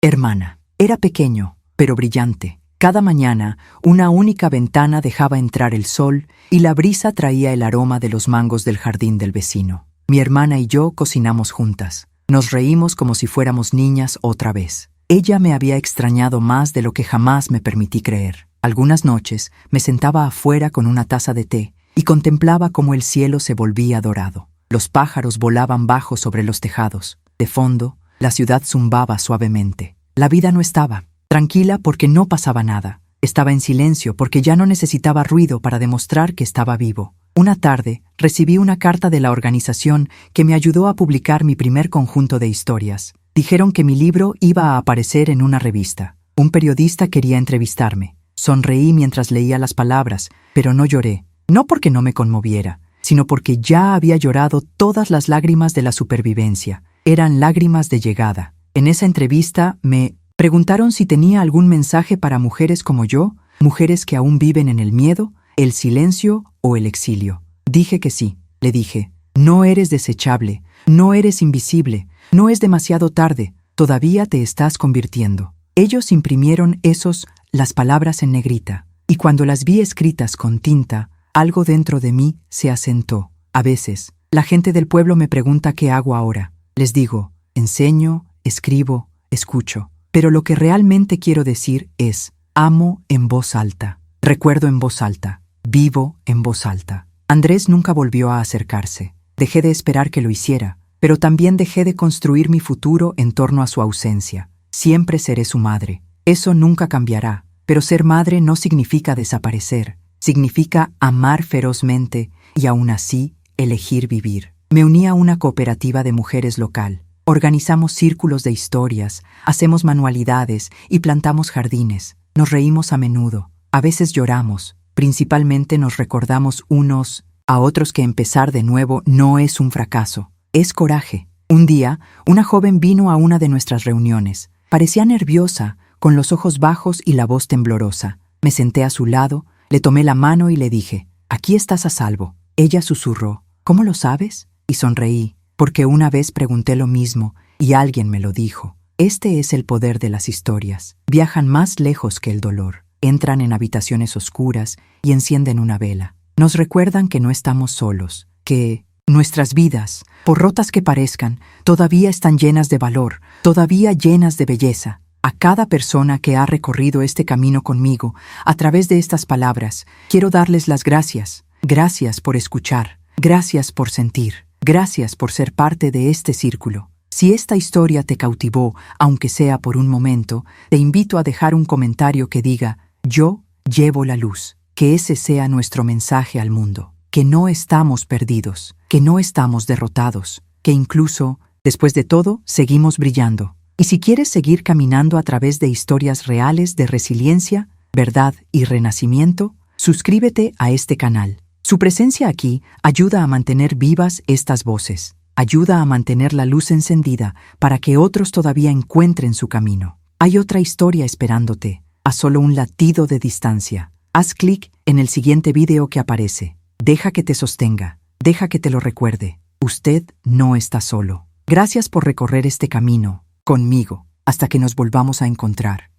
hermana. Era pequeño, pero brillante. Cada mañana, una única ventana dejaba entrar el sol y la brisa traía el aroma de los mangos del jardín del vecino. Mi hermana y yo cocinamos juntas. Nos reímos como si fuéramos niñas otra vez. Ella me había extrañado más de lo que jamás me permití creer. Algunas noches me sentaba afuera con una taza de té y contemplaba cómo el cielo se volvía dorado. Los pájaros volaban bajo sobre los tejados. De fondo, la ciudad zumbaba suavemente. La vida no estaba tranquila porque no pasaba nada. Estaba en silencio porque ya no necesitaba ruido para demostrar que estaba vivo. Una tarde, recibí una carta de la organización que me ayudó a publicar mi primer conjunto de historias. Dijeron que mi libro iba a aparecer en una revista. Un periodista quería entrevistarme. Sonreí mientras leía las palabras, pero no lloré. No porque no me conmoviera, sino porque ya había llorado todas las lágrimas de la supervivencia. Eran lágrimas de llegada. En esa entrevista me preguntaron si tenía algún mensaje para mujeres como yo, mujeres que aún viven en el miedo, el silencio o el exilio. Dije que sí. Le dije: «No eres desechable, no eres invisible, no es demasiado tarde, todavía te estás convirtiendo». Ellos imprimieron las palabras en negrita, y cuando las vi escritas con tinta, algo dentro de mí se asentó. A veces, la gente del pueblo me pregunta qué hago ahora. Les digo: enseño, escribo, escucho. Pero lo que realmente quiero decir es: amo en voz alta, recuerdo en voz alta, vivo en voz alta. Andrés nunca volvió a acercarse. Dejé de esperar que lo hiciera, pero también dejé de construir mi futuro en torno a su ausencia. Siempre seré su madre. Eso nunca cambiará, pero ser madre no significa desaparecer. Significa amar ferozmente y aún así elegir vivir. Me uní a una cooperativa de mujeres local. Organizamos círculos de historias, hacemos manualidades y plantamos jardines. Nos reímos a menudo. A veces lloramos. Principalmente nos recordamos unos a otros que empezar de nuevo no es un fracaso, es coraje. Un día, una joven vino a una de nuestras reuniones. Parecía nerviosa, con los ojos bajos y la voz temblorosa. Me senté a su lado, le tomé la mano y le dije: «Aquí estás a salvo». Ella susurró: «¿Cómo lo sabes?». Y sonreí, porque una vez pregunté lo mismo y alguien me lo dijo. Este es el poder de las historias. Viajan más lejos que el dolor. Entran en habitaciones oscuras y encienden una vela. Nos recuerdan que no estamos solos, que nuestras vidas, por rotas que parezcan, todavía están llenas de valor, todavía llenas de belleza. A cada persona que ha recorrido este camino conmigo, a través de estas palabras, quiero darles las gracias. Gracias por escuchar, gracias por sentir, gracias por ser parte de este círculo. Si esta historia te cautivó, aunque sea por un momento, te invito a dejar un comentario que diga: «Yo llevo la luz». Que ese sea nuestro mensaje al mundo. Que no estamos perdidos, que no estamos derrotados, que incluso, después de todo, seguimos brillando. Y si quieres seguir caminando a través de historias reales de resiliencia, verdad y renacimiento, suscríbete a este canal. Su presencia aquí ayuda a mantener vivas estas voces, ayuda a mantener la luz encendida para que otros todavía encuentren su camino. Hay otra historia esperándote, a solo un latido de distancia. Haz clic en el siguiente video que aparece. Deja que te sostenga, deja que te lo recuerde. Usted no está solo. Gracias por recorrer este camino conmigo hasta que nos volvamos a encontrar.